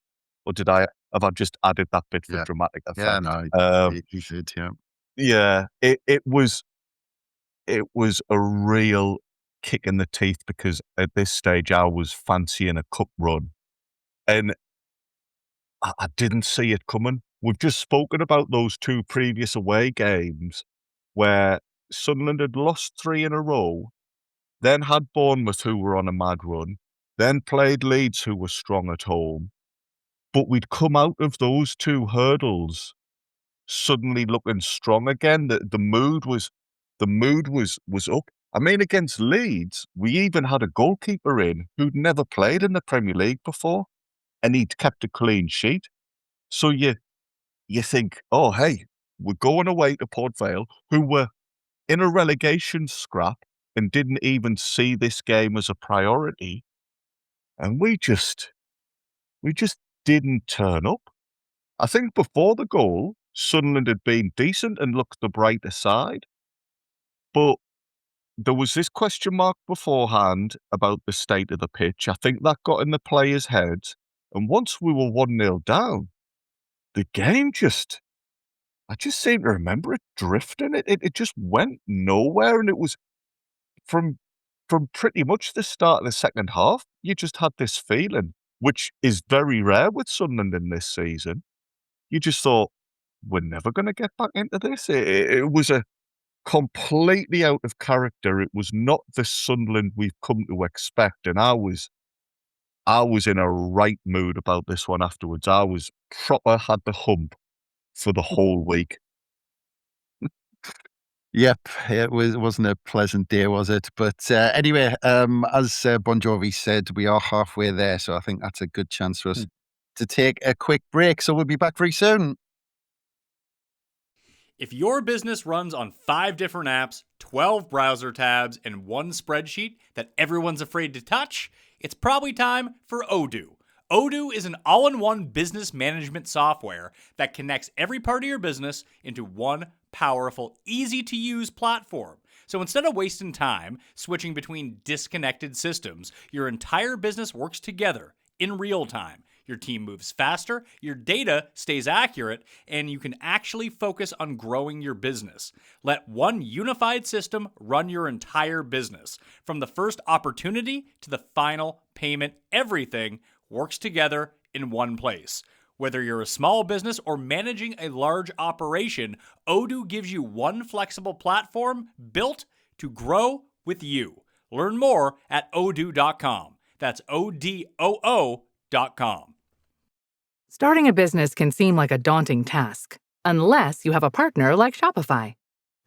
[SPEAKER 5] Or have I just added that bit for dramatic effect?
[SPEAKER 4] Yeah, no, he did, yeah.
[SPEAKER 5] Yeah, it was a real kick in the teeth, because at this stage I was fancying a cup run, and I didn't see it coming. We've just spoken about those two previous away games where Sunderland had lost 3 in a row, then had Bournemouth, who were on a mad run, then played Leeds, who were strong at home. But we'd come out of those 2 hurdles suddenly looking strong again. The mood was up. I mean, against Leeds, we even had a goalkeeper in who'd never played in the Premier League before, and he'd kept a clean sheet. So you think, oh, hey, we're going away to Port Vale, who were in a relegation scrap and didn't even see this game as a priority. And we just didn't turn up. I think before the goal, Sunderland had been decent and looked the brighter side. But there was this question mark beforehand about the state of the pitch. I think that got in the players' heads. And once we were 1-0 down, the game just, I just seem to remember it drifting. It just went nowhere, and it was from pretty much the start of the second half. You just had this feeling, which is very rare with Sunderland in this season. You just thought, we're never going to get back into this. It was a completely out of character. It was not the Sunderland we've come to expect, and I was in a right mood about this one afterwards. I was proper had the hump for the whole week.
[SPEAKER 4] Yep, it wasn't a pleasant day, was it? But anyway, as Bon Jovi said, we are halfway there, so I think that's a good chance for us to take a quick break. So we'll be back very soon.
[SPEAKER 8] If your business runs on 5 different apps, 12 browser tabs, and one spreadsheet that everyone's afraid to touch, it's probably time for Odoo. Odoo is an all-in-one business management software that connects every part of your business into one powerful, easy-to-use platform. So instead of wasting time switching between disconnected systems, your entire business works together in real time. Your team moves faster, your data stays accurate, and you can actually focus on growing your business. Let one unified system run your entire business. From the first opportunity to the final payment, everything works together in one place. Whether you're a small business or managing a large operation, Odoo gives you one flexible platform built to grow with you. Learn more at odoo.com. That's ODOO.com.
[SPEAKER 9] Starting a business can seem like a daunting task, unless you have a partner like Shopify.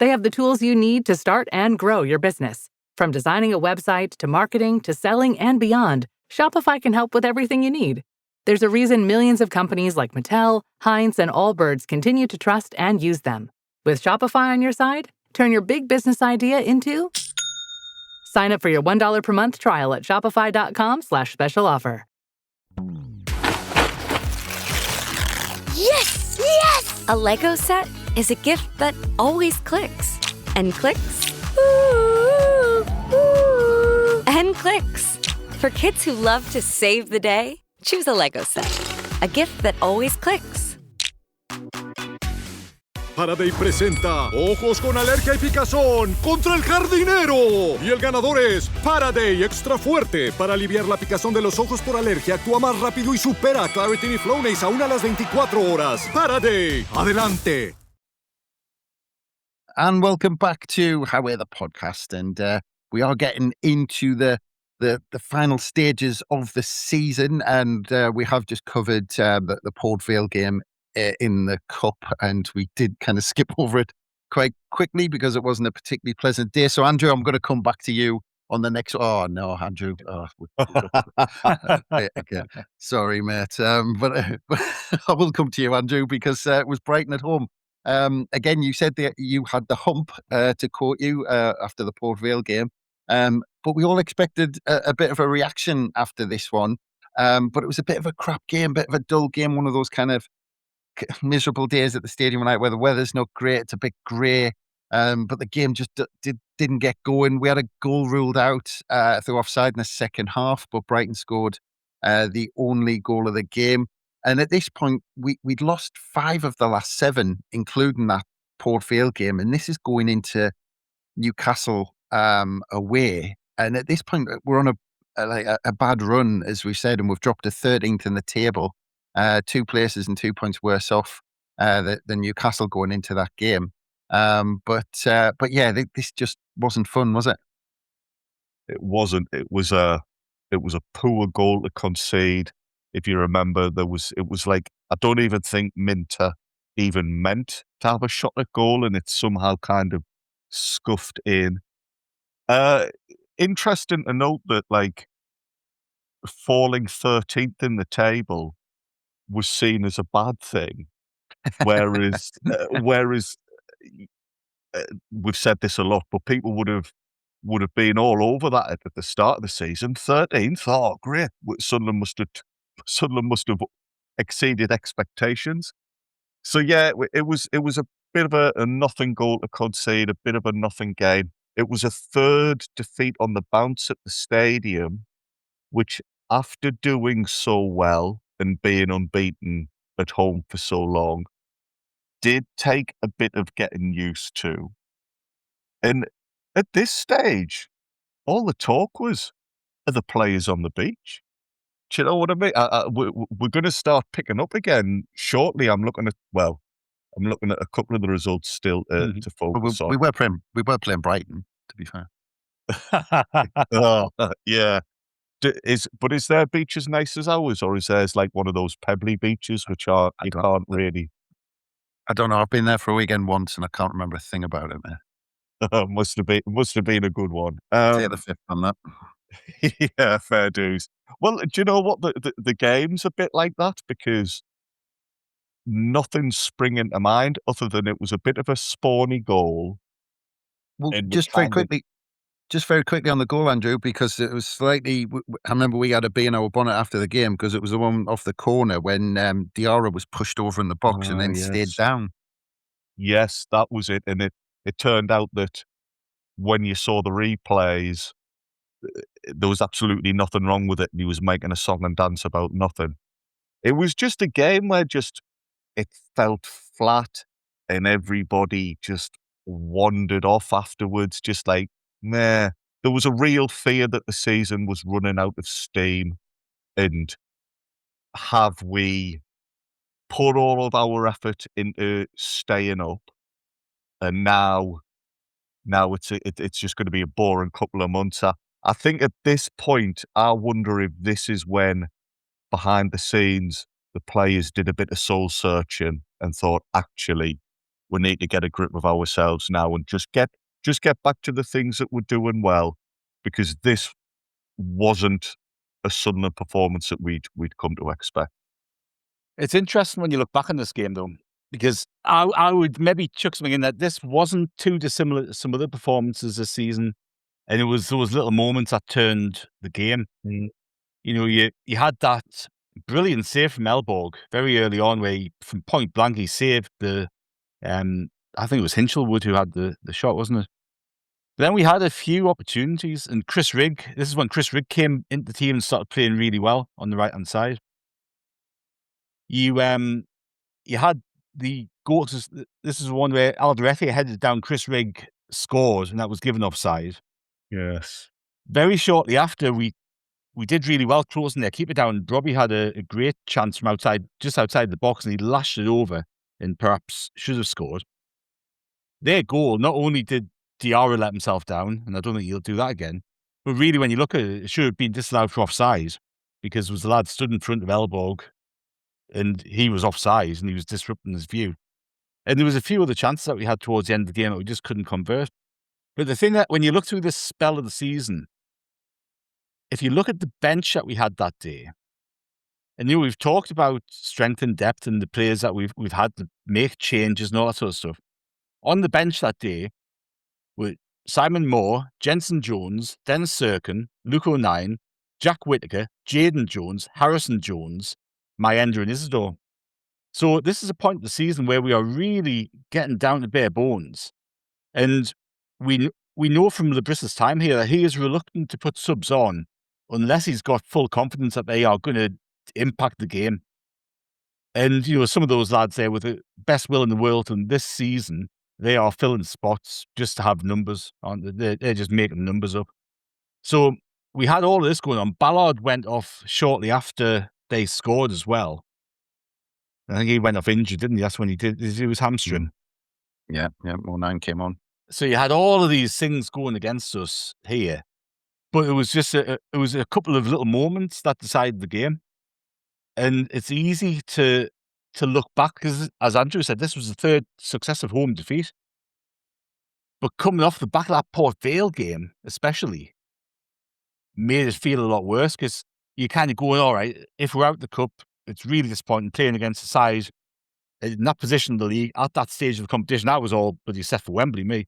[SPEAKER 9] They have the tools you need to start and grow your business. From designing a website to marketing to selling and beyond, Shopify can help with everything you need. There's a reason millions of companies like Mattel, Heinz, and Allbirds continue to trust and use them. With Shopify on your side, turn your big business idea into... Sign up for your $1 per month trial at shopify.com/special offer.
[SPEAKER 10] Yes! Yes! A Lego set is a gift that always clicks. And clicks. Ooh, ooh, and clicks. For kids who love to save the day, choose a Lego set. A gift that always clicks.
[SPEAKER 11] Faraday presenta Ojos con Alergia y Picazón contra el jardinero. Y el ganador es Faraday Extra Fuerte. Para aliviar la picazón de los ojos por alergia, actúa más rápido y supera a Claritin y Flonase aún a las 24 horas. Faraday, adelante.
[SPEAKER 4] And welcome back to How We're the Podcast. And we are getting into the final stages of the season. And we have just covered the Port Vale game in the cup, and we did kind of skip over it quite quickly because it wasn't a particularly pleasant day. So Andrew, I'm going to come back to you on the next. Oh no, Andrew. Again. Sorry, mate. But I will come to you, Andrew, because it was Brighton at home. Again, you said that you had the hump, to quote you, after the Port Vale game. But we all expected a bit of a reaction after this one. But it was a bit of a crap game, bit of a dull game, one of those kind of miserable days at the stadium tonight where the weather's not great, it's a bit grey, but the game just didn't get going. We had a goal ruled out through offside in the second half, but Brighton scored the only goal of the game. And at this point, we'd lost 5 of the last 7, including that Port Vale game, and this is going into Newcastle away. And at this point, we're on a bad run, as we said, and we've dropped to 13th in the table. 2 places and 2 points worse off than Newcastle going into that game. But yeah, this just wasn't fun, was it?
[SPEAKER 5] It wasn't. It was a poor goal to concede. If you remember, it was like, I don't even think Minter even meant to have a shot at goal, and it's somehow kind of scuffed in. Interesting to note that, like, falling 13th in the table was seen as a bad thing, whereas we've said this a lot, but people would have been all over that at the start of the season. 13th, oh great! Sunderland must have exceeded expectations. So yeah, it was a bit of a nothing goal to concede, a bit of a nothing game. It was a 3rd defeat on the bounce at the stadium, which, after doing so well and being unbeaten at home for so long, did take a bit of getting used to. And at this stage, all the talk was, are the players on the beach? Do you know what I mean? We're going to start picking up again shortly. I'm looking at a couple of the results still to focus on.
[SPEAKER 4] We were playing Brighton, to be fair.
[SPEAKER 5] Oh, yeah. Is their beach as nice as ours, or is theirs like one of those pebbly beaches which you can't really?
[SPEAKER 4] I don't know. I've been there for a weekend once, and I can't remember a thing about it, man.
[SPEAKER 5] Must have been a good one.
[SPEAKER 4] Take the fifth on that.
[SPEAKER 5] Yeah, fair dues. Well, do you know what? The game's a bit like that because nothing's springing to mind other than it was a bit of a spawny goal.
[SPEAKER 4] Well, just very quickly on the goal, Andrew, because it was slightly. I remember we had a bee in our bonnet after the game because it was the one off the corner when Diarra was pushed over in the box and then stayed down.
[SPEAKER 5] Yes, that was it, and it turned out that when you saw the replays, there was absolutely nothing wrong with it. He was making a song and dance about nothing. It was just a game where it felt flat and everybody just wandered off afterwards, just like, meh. There was a real fear that the season was running out of steam. And have we put all of our effort into staying up? And now it's just going to be a boring couple of months. I think at this point, I wonder if this is when, behind the scenes, the players did a bit of soul searching and thought, actually, we need to get a grip of ourselves now and just get back to the things that we're doing well, because this wasn't a Sunderland performance that we'd come to expect.
[SPEAKER 7] It's interesting when you look back on this game, though, because I would maybe chuck something in that this wasn't too dissimilar to some other performances this season, and it was those little moments that turned the game. You know, you had that brilliant save from Elborg very early on, where from point blank he saved the, I think it was Hinchelwood who had the shot, wasn't it? But then we had a few opportunities, and Chris Rigg. This is when Chris Rigg came into the team and started playing really well on the right hand side. You had the goal. This is one where Alderete headed down, Chris Rigg scored, and that was given offside.
[SPEAKER 5] Yes.
[SPEAKER 7] Very shortly after, we did really well closing their keeper down. Robbie had a great chance from just outside the box, and he lashed it over and perhaps should have scored. Their goal, not only did Diarra let himself down, and I don't think he'll do that again, but really when you look at it, it should have been disallowed for offside, because there was a lad stood in front of Elborg and he was offside and he was disrupting his view. And there was a few other chances that we had towards the end of the game that we just couldn't convert. But the thing that when you look through this spell of the season, if you look at the bench that we had that day, and we've talked about strength and depth and the players that we've had to make changes and all that sort of stuff. On the bench that day were Simon Moore, Jensen Jones, Dennis Serkin, Luke O'Nien, Jack Whittaker, Jaden Jones, Harrison Jones, Mayenda and Isidore. So this is a point of the season where we are really getting down to bare bones. And we know from Labrissa's time here that he is reluctant to put subs on unless he's got full confidence that they are going to impact the game. And, some of those lads there with the best will in the world in this season, they are filling spots just to have numbers, aren't they? They're just making numbers up. So we had all of this going on. Ballard went off shortly after they scored as well. I think he went off injured, didn't he? That's when he was hamstring.
[SPEAKER 4] Yeah, O'Nien came on.
[SPEAKER 7] So you had all of these things going against us here. But it was just a couple of little moments that decided the game. And it's easy to look back, because as Andrew said, this was the third successive home defeat. But coming off the back of that Port Vale game, especially, made it feel a lot worse, because you're kind of going, all right, if we're out the cup, it's really disappointing playing against a side in that position of the league at that stage of the competition. I was all bloody set for Wembley, me.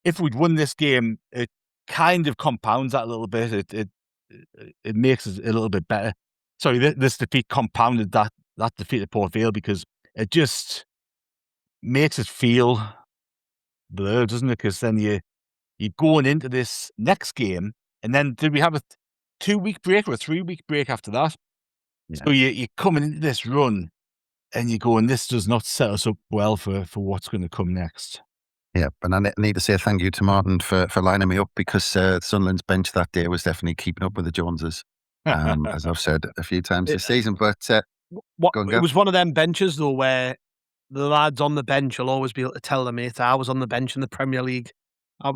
[SPEAKER 7] If we'd won this game, it kind of compounds that a little bit. It makes it a little bit better. Sorry, this defeat compounded that defeat at Port Vale, because it just makes it feel blurred, doesn't it? Because then you're going into this next game, and then did we have a 2-week break or a 3-week break after that? Yeah. So you're coming into this run, and you go, and this does not set us up well for what's going to come next.
[SPEAKER 4] Yeah, and I need to say thank you to Martin for lining me up, because Sunderland's bench that day was definitely keeping up with the Joneses, as I've said a few times this season. But go on,
[SPEAKER 6] it
[SPEAKER 4] Gav.
[SPEAKER 6] was one of them benches, though, where the lads on the bench will always be able to tell their mates, I was on the bench in the Premier League.
[SPEAKER 7] Oh,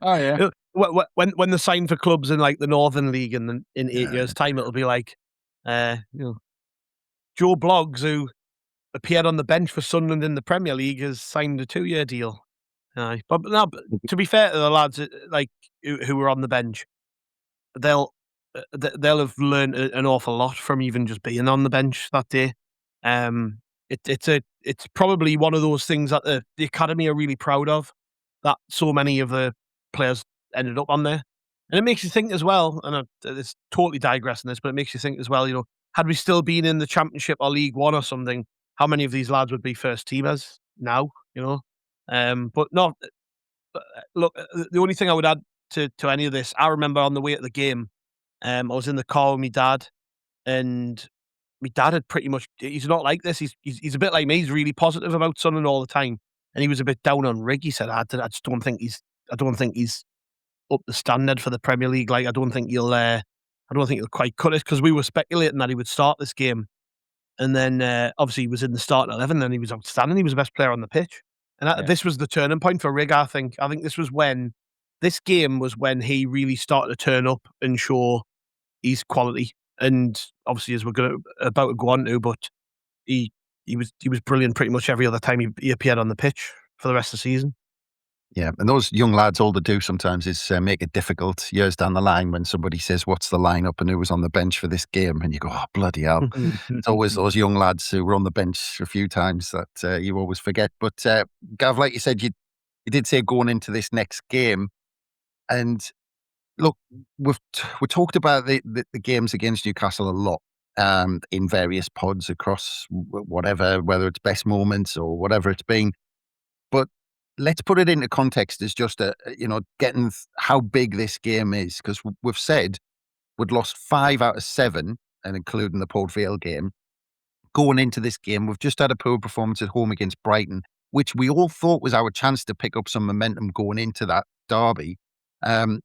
[SPEAKER 7] yeah.
[SPEAKER 6] When they sign for clubs in like the Northern League in 8 years' time, it'll be like, Joe Bloggs, who appeared on the bench for Sunderland in the Premier League, has signed a 2-year deal. But to be fair to the lads like who were on the bench, they'll have learned an awful lot from even just being on the bench that day. It's probably one of those things that the academy are really proud of, that so many of the players ended up on there. And it makes you think as well, and it's totally digressing this, but it makes you think as well, had we still been in the Championship or League One or something, how many of these lads would be first teamers now, But no, look, the only thing I would add to any of this, I remember on the way to the game, I was in the car with my dad, and my dad had pretty much, he's not like this. He's a bit like me. He's really positive about Sunderland all the time. And he was a bit down on Rig. He said, I just don't think he's up the standard for the Premier League. Like, I don't think he'll quite cut it, because we were speculating that he would start this game. And then obviously he was in the starting 11 and he was outstanding. He was the best player on the pitch. And this was the turning point for Rig, I think. I think this game was when he really started to turn up and show his quality. And obviously, as we're about to go on to, but he was brilliant pretty much every other time he appeared on the pitch for the rest of the season.
[SPEAKER 4] Yeah, and those young lads, all they do sometimes is make it difficult years down the line when somebody says, what's the lineup and who was on the bench for this game? And you go, oh, bloody hell. It's always those young lads who were on the bench a few times that you always forget. But Gav, like you said, you did say going into this next game. And look, we talked about the games against Newcastle a lot in various pods across whether it's best moments or whatever it's been. But let's put it into context as just getting how big this game is, because we've said we'd lost 5 out of 7, and including the Port Vale game. Going into this game, we've just had a poor performance at home against Brighton, which we all thought was our chance to pick up some momentum going into that derby.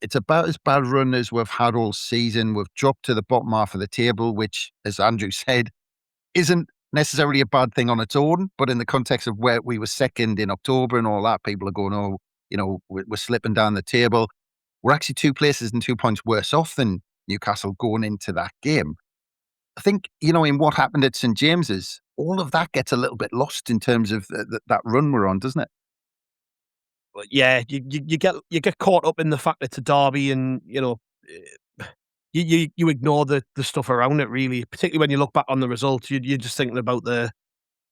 [SPEAKER 4] It's about as bad a run as we've had all season. We've dropped to the bottom half of the table, which, as Andrew said, isn't necessarily a bad thing on its own, but in the context of where we were second in October and all that, people are going, we're slipping down the table. We're actually 2 places and 2 points worse off than Newcastle going into that game. I think, in what happened at St James's, all of that gets a little bit lost in terms of that run we're on, doesn't it?
[SPEAKER 6] Yeah, you get caught up in the fact it's a derby, and you ignore the stuff around it, really. Particularly when you look back on the results, you're just thinking about the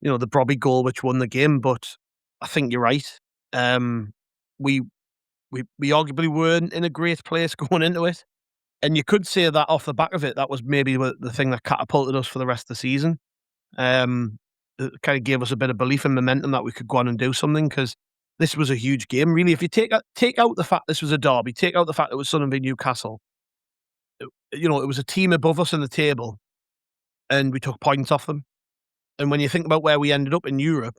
[SPEAKER 6] Brobby goal which won the game. But I think you're right. We arguably weren't in a great place going into it, and you could say that off the back of it, that was maybe the thing that catapulted us for the rest of the season. It kind of gave us a bit of belief and momentum that we could go on and do something, because this was a huge game, really. If you take out the fact this was a derby, take out the fact it was Sunderland v Newcastle, it was a team above us in the table, and we took points off them. And when you think about where we ended up in Europe,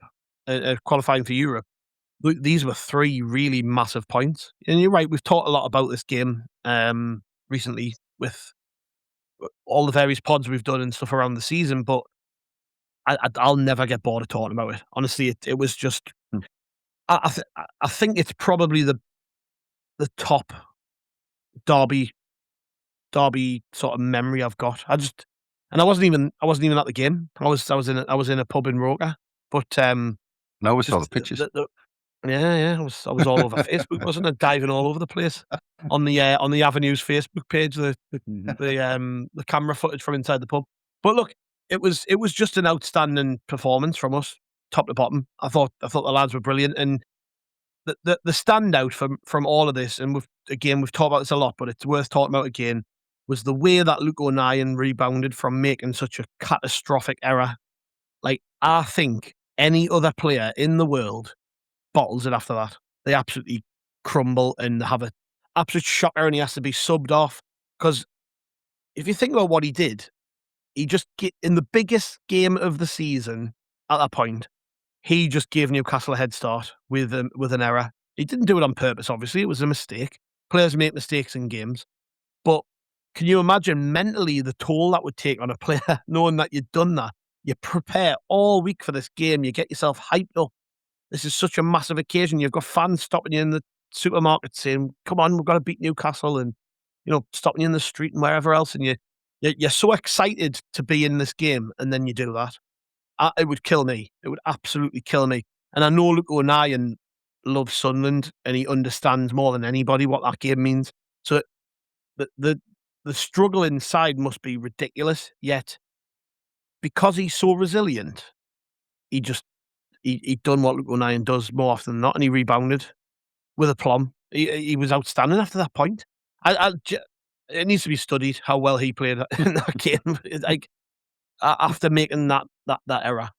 [SPEAKER 6] qualifying for Europe, these were 3 really massive points. And you're right, we've talked a lot about this game recently with all the various pods we've done and stuff around the season, but I'll never get bored of talking about it. Honestly, it was just... I think it's probably the top derby sort of memory I've got. I wasn't even at the game. I was in a pub in Roker, but
[SPEAKER 4] no, we saw the pictures.
[SPEAKER 6] I was all over Facebook, wasn't I? Diving all over the place on the Avenues Facebook page. The camera footage from inside the pub. But look, it was just an outstanding performance from us, top to bottom. I thought the lads were brilliant, and the standout from all of this, and we've talked about this a lot, but it's worth talking about again, was the way that Luke O'Nien rebounded from making such a catastrophic error. Like, I think any other player in the world bottles it after that. They absolutely crumble and have an absolute shocker, and he has to be subbed off. Because if you think about what he did, he just in the biggest game of the season, at that point, he just gave Newcastle a head start with an error. He didn't do it on purpose, obviously. It was a mistake. Players make mistakes in games. But can you imagine mentally the toll that would take on a player knowing that you'd done that? You prepare all week for this game. You get yourself hyped up. This is such a massive occasion. You've got fans stopping you in the supermarket saying, "Come on, we've got to beat Newcastle," and stopping you in the street and wherever else. And you're so excited to be in this game, and then you do that. It would kill me. It would absolutely kill me. And I know Luke O'Nien loves Sunderland, and he understands more than anybody what that game means. So the struggle inside must be ridiculous. Yet, because he's so resilient, he done what Luke O'Nien does more often than not, and he rebounded with aplomb. He was outstanding after that point. It needs to be studied how well he played in that game. Like after making that error,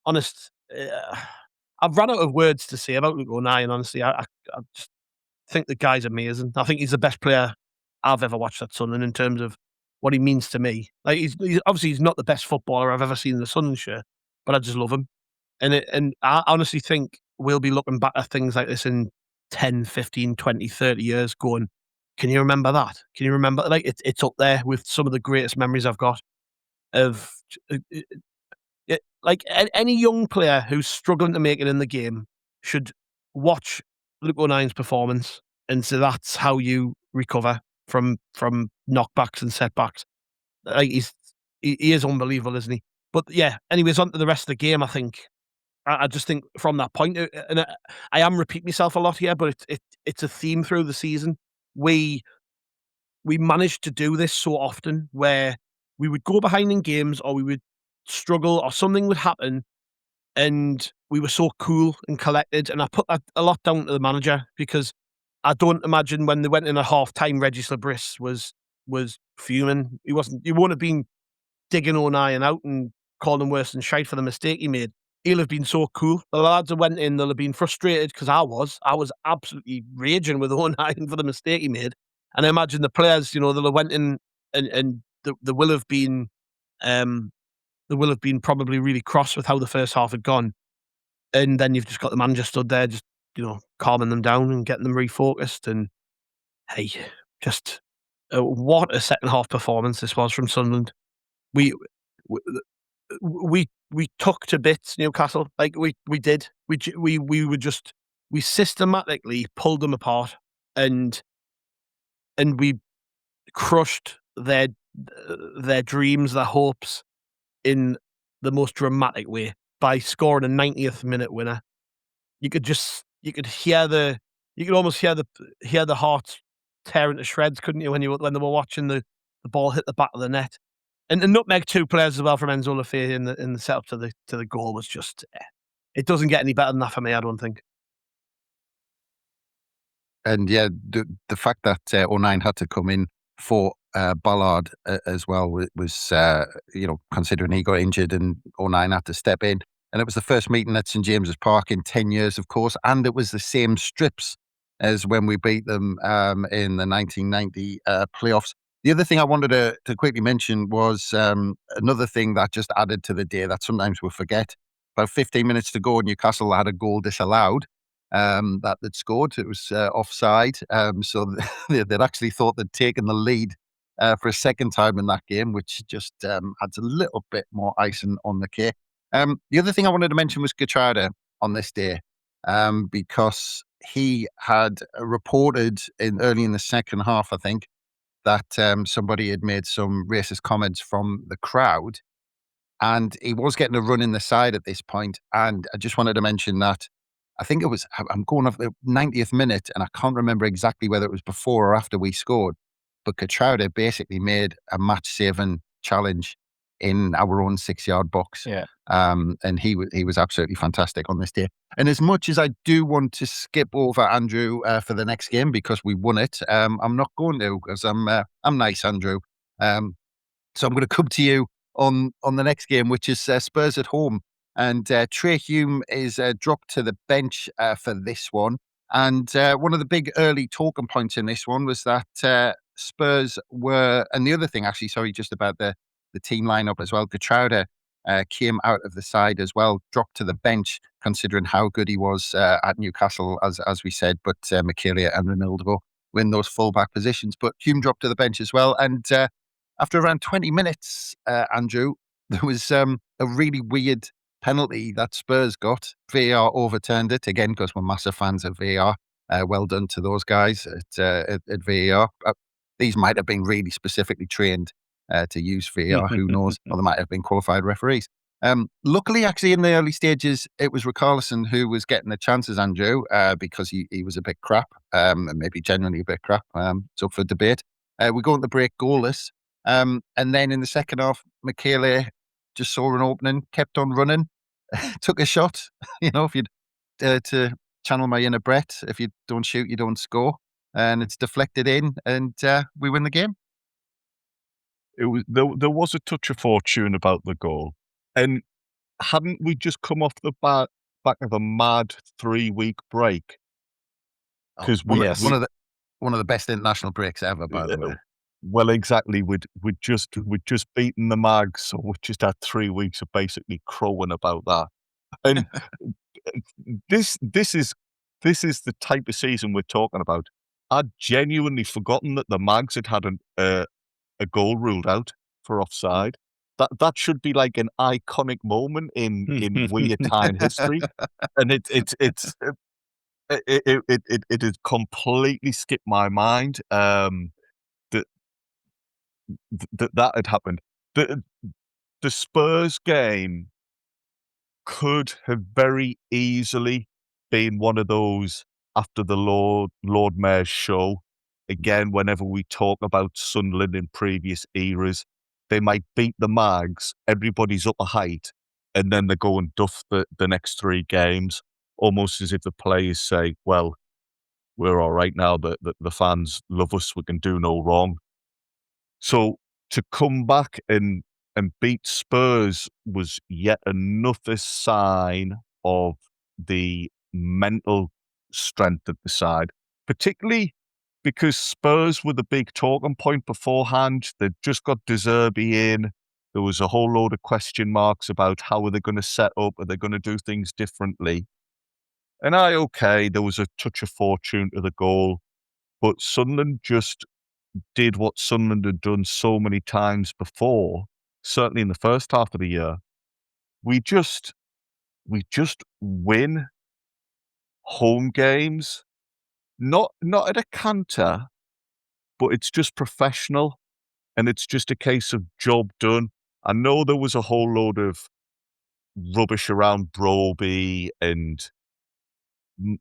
[SPEAKER 6] I've run out of words to say about Luke O'Nien. Honestly, I just think the guy's amazing. I think he's the best player I've ever watched at Sunderland in terms of what he means to me. Like he's obviously he's not the best footballer I've ever seen in the Sunderland shirt, but I just love him. And I honestly think we'll be looking back at things like this in 10, 15, 20, 30 years going, can you remember that? Can you remember? Like, it's up there with some of the greatest memories I've got of, like, any young player who's struggling to make it in the game should watch Luke O'Nien's performance and say that's how you recover from knockbacks and setbacks. Like, he is unbelievable, isn't he? But yeah, anyways, on to the rest of the game, I just think from that point, and I am repeating myself a lot here, but it's a theme through the season. We managed to do this so often where we would go behind in games or we would struggle or something would happen and we were so cool and collected. And I put that a lot down to the manager because I don't imagine when they went in at half time, Regis Labris was fuming. He won't have been digging O'Nien out and calling him worse than shite for the mistake he made. He'll have been so cool. The lads that went in, they'll have been frustrated because I was absolutely raging with O'Nien for the mistake he made. And I imagine the players, they'll have went in and they will have been probably really cross with how the first half had gone. And then you've just got the manager stood there, just, calming them down and getting them refocused. And hey, just what a second half performance this was from Sunderland. We took to bits Newcastle. Like we did. We systematically pulled them apart and we crushed their dreams, their hopes in the most dramatic way by scoring a 90th minute winner. You could almost hear the heart tearing to shreds, couldn't you, when they were watching the ball hit the back of the net. And nutmeg two players as well from Enzo Lafayette in the setup to the goal was just it doesn't get any better than that for me, I don't think.
[SPEAKER 4] And yeah, the fact that O'Nien had to come in for Ballard as well was considering he got injured and O'Nien had to step in. And it was the first meeting at St James's Park in 10 years, of course, and it was the same strips as when we beat them in the 1990 playoffs. The other thing I wanted to quickly mention was another thing that just added to the day that sometimes we forget. About 15 minutes to go, Newcastle had a goal disallowed that they'd scored. It was offside. So they'd actually thought they'd taken the lead for a second time in that game, which just adds a little bit more icing on the cake. The other thing I wanted to mention was Gatrada on this day because he had reported early in the second half, I think, that somebody had made some racist comments from the crowd and he was getting a run in the side at this point. And I just wanted to mention that I think I'm going off the 90th minute and I can't remember exactly whether it was before or after we scored, but Gatrada basically made a match-saving challenge in our own 6-yard box.
[SPEAKER 7] Yeah.
[SPEAKER 4] And he was absolutely fantastic on this day. And as much as I do want to skip over Andrew for the next game because we won it, I'm not going to because I'm nice, Andrew. So I'm going to come to you on the next game, which is Spurs at home. And Trey Hume is dropped to the bench for this one. And one of the big early talking points in this one was that Spurs were, and the other thing actually, sorry, just about the team lineup as well. Gatrada came out of the side as well, dropped to the bench, considering how good he was at Newcastle, as we said. But Michele and Ronaldo were in those full-back positions. But Hume dropped to the bench as well. And after around 20 minutes, Andrew, there was a really weird penalty that Spurs got. VAR overturned it, again, because we're massive fans of VAR. Well done to those guys at VAR. These might have been really specifically trained to use VAR, who knows? Or they might have been qualified referees. Luckily, actually, in the early stages, it was Richarlison who was getting the chances, Andrew, because he was a bit crap, and maybe genuinely a bit crap. It's up for debate. We go into the break goalless. And then in the second half, Michele just saw an opening, kept on running, took a shot. If you'd to channel my inner Brett, if you don't shoot, you don't score. And it's deflected in, and we win the game.
[SPEAKER 5] It was there was a touch of fortune about the goal, and hadn't we just come off the back of a mad 3-week break? Because
[SPEAKER 4] one of the best international breaks ever, by the way.
[SPEAKER 5] Well, exactly. We'd just beaten the Mags, so we just had 3 weeks of basically crowing about that. And this is the type of season we're talking about. I'd genuinely forgotten that the Mags had a goal ruled out for offside. That should be like an iconic moment in weird time history, and it has completely skipped my mind. That had happened. The Spurs game could have very easily been one of those after the Lord Mayor's show. Again, whenever we talk about Sunderland in previous eras, they might beat the Mags, everybody's up a height, and then they go and duff the next 3 games, almost as if the players say, well, we're all right now, the fans love us, we can do no wrong. So to come back and beat Spurs was yet another sign of the mental strength of the side, particularly because Spurs were the big talking point beforehand. They'd just got De Zerbi in. There was a whole load of question marks about how are they going to set up? Are they going to do things differently? And there was a touch of fortune to the goal, but Sunderland just did what Sunderland had done so many times before, certainly in the first half of the year. We just win home games, not at a canter, but it's just professional, and it's just a case of job done. I know there was a whole load of rubbish around Broby and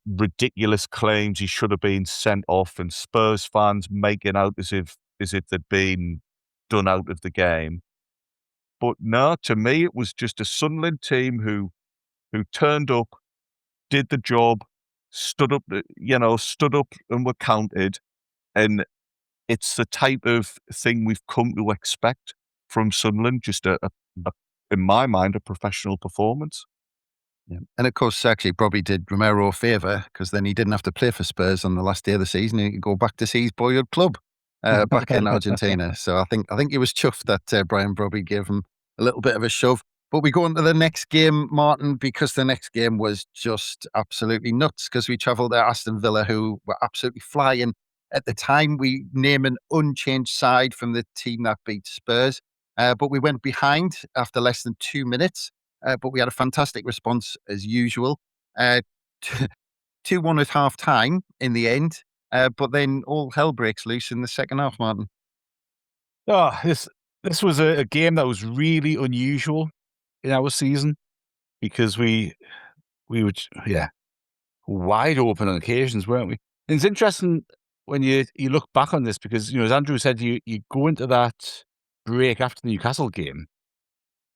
[SPEAKER 5] ridiculous claims he should have been sent off, and Spurs fans making out as if they'd been done out of the game. But no, to me, it was just a Sunderland team who turned up, did the job, stood up and were counted. And it's the type of thing we've come to expect from Sunderland, just in my mind, a professional performance.
[SPEAKER 4] Yeah. And of course, actually, Broby did Romero a favour, because then he didn't have to play for Spurs on the last day of the season. He could go back to see his boyhood club back in Argentina. So I think he was chuffed that Brian Broby gave him a little bit of a shove. But we go into the next game, Martin, because the next game was just absolutely nuts, because we travelled to Aston Villa, who were absolutely flying. At the time, we name an unchanged side from the team that beat Spurs. But we went behind after less than 2 minutes. But we had a fantastic response as usual. 2-1 at half time in the end. But then all hell breaks loose in the second half, Martin.
[SPEAKER 7] Oh, this was a game that was really unusual in our season, because we were wide open on occasions, weren't we? And it's interesting when you look back on this, because as Andrew said, you go into that break after the Newcastle game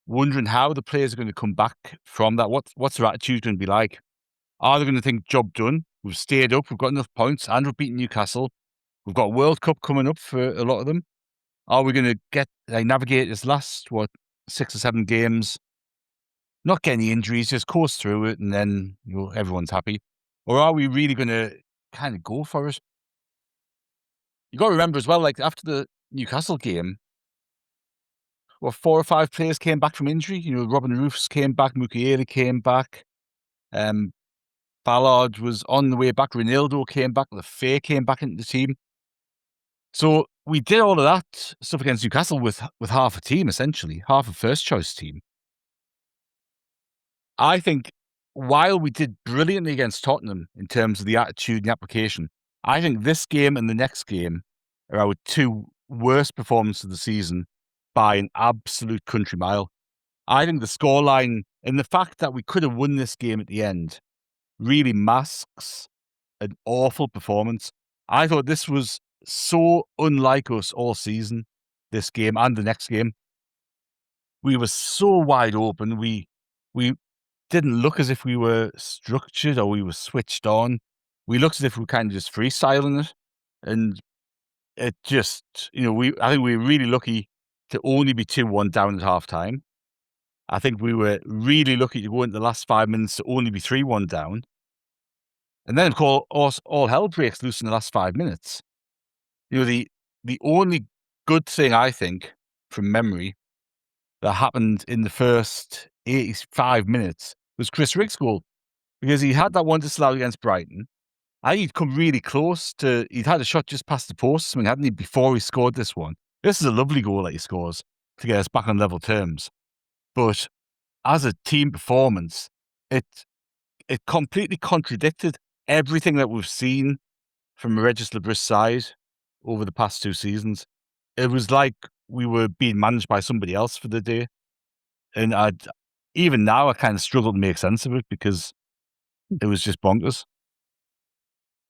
[SPEAKER 7] wondering how the players are going to come back from that. What's their attitude going to be like? Are they going to think job done? We've stayed up, we've got enough points, and we've beaten Newcastle. We've got a World Cup coming up for a lot of them. Are we going to navigate this last 6 or 7 games, not get any injuries, just course through it, and then everyone's happy? Or are we really going to kind of go for it? You got to remember as well, like after the Newcastle game, what, 4 or 5 players came back from injury. You know, Robin Roofs came back, Mukiele came back, Ballard was on the way back, Ronaldo came back, Lefay came back into the team. So we did all of that stuff against Newcastle with half a team, essentially, half a first choice team. I think while we did brilliantly against Tottenham in terms of the attitude and the application, I think this game and the next game are our 2 worst performances of the season by an absolute country mile. I think the scoreline and the fact that we could have won this game at the end really masks an awful performance. I thought this was so unlike us all season, this game and the next game. We were so wide open. We didn't look as if we were structured or we were switched on. We looked as if we were kind of just freestyling it. And it just, you know, I think we were really lucky to only be 2-1 down at half time. I think we were really lucky to go into the last 5 minutes to only be 3-1 down. And then, of course, all hell breaks loose in the last 5 minutes. You know, the only good thing, I think, from memory, that happened in the first 85 minutes was Chris Riggs' goal. Because he had that one disallowed against Brighton. I think he'd come really close to... He'd had a shot just past the post, something, hadn't he, before he scored this one. This is a lovely goal that he scores to get us back on level terms. But as a team performance, it completely contradicted everything that we've seen from a Regis Lebris side over the past 2 seasons. It was like we were being managed by somebody else for the day. And even now, I kind of struggle to make sense of it because it was just bonkers.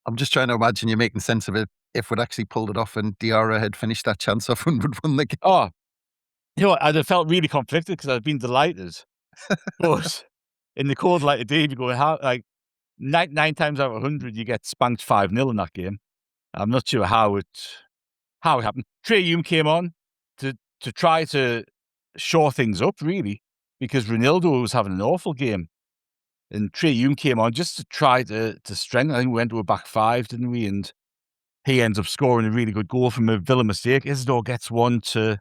[SPEAKER 4] I'm just trying to imagine you making sense of it if we'd actually pulled it off and Diarra had finished that chance off and would won the game.
[SPEAKER 7] Oh, you know, I'd have felt really conflicted because I'd been delighted. But in the cold light of day, you go, how, like, 9 times out of 100, you get spanked 5-0 in that game. I'm not sure how it happened. Trey Hume came on to try to shore things up, really, because Ronaldo was having an awful game. And Trey Hume came on just to try to strengthen. I think we went to a back 5, didn't we? And he ends up scoring a really good goal from a Villa mistake. Isidore gets one to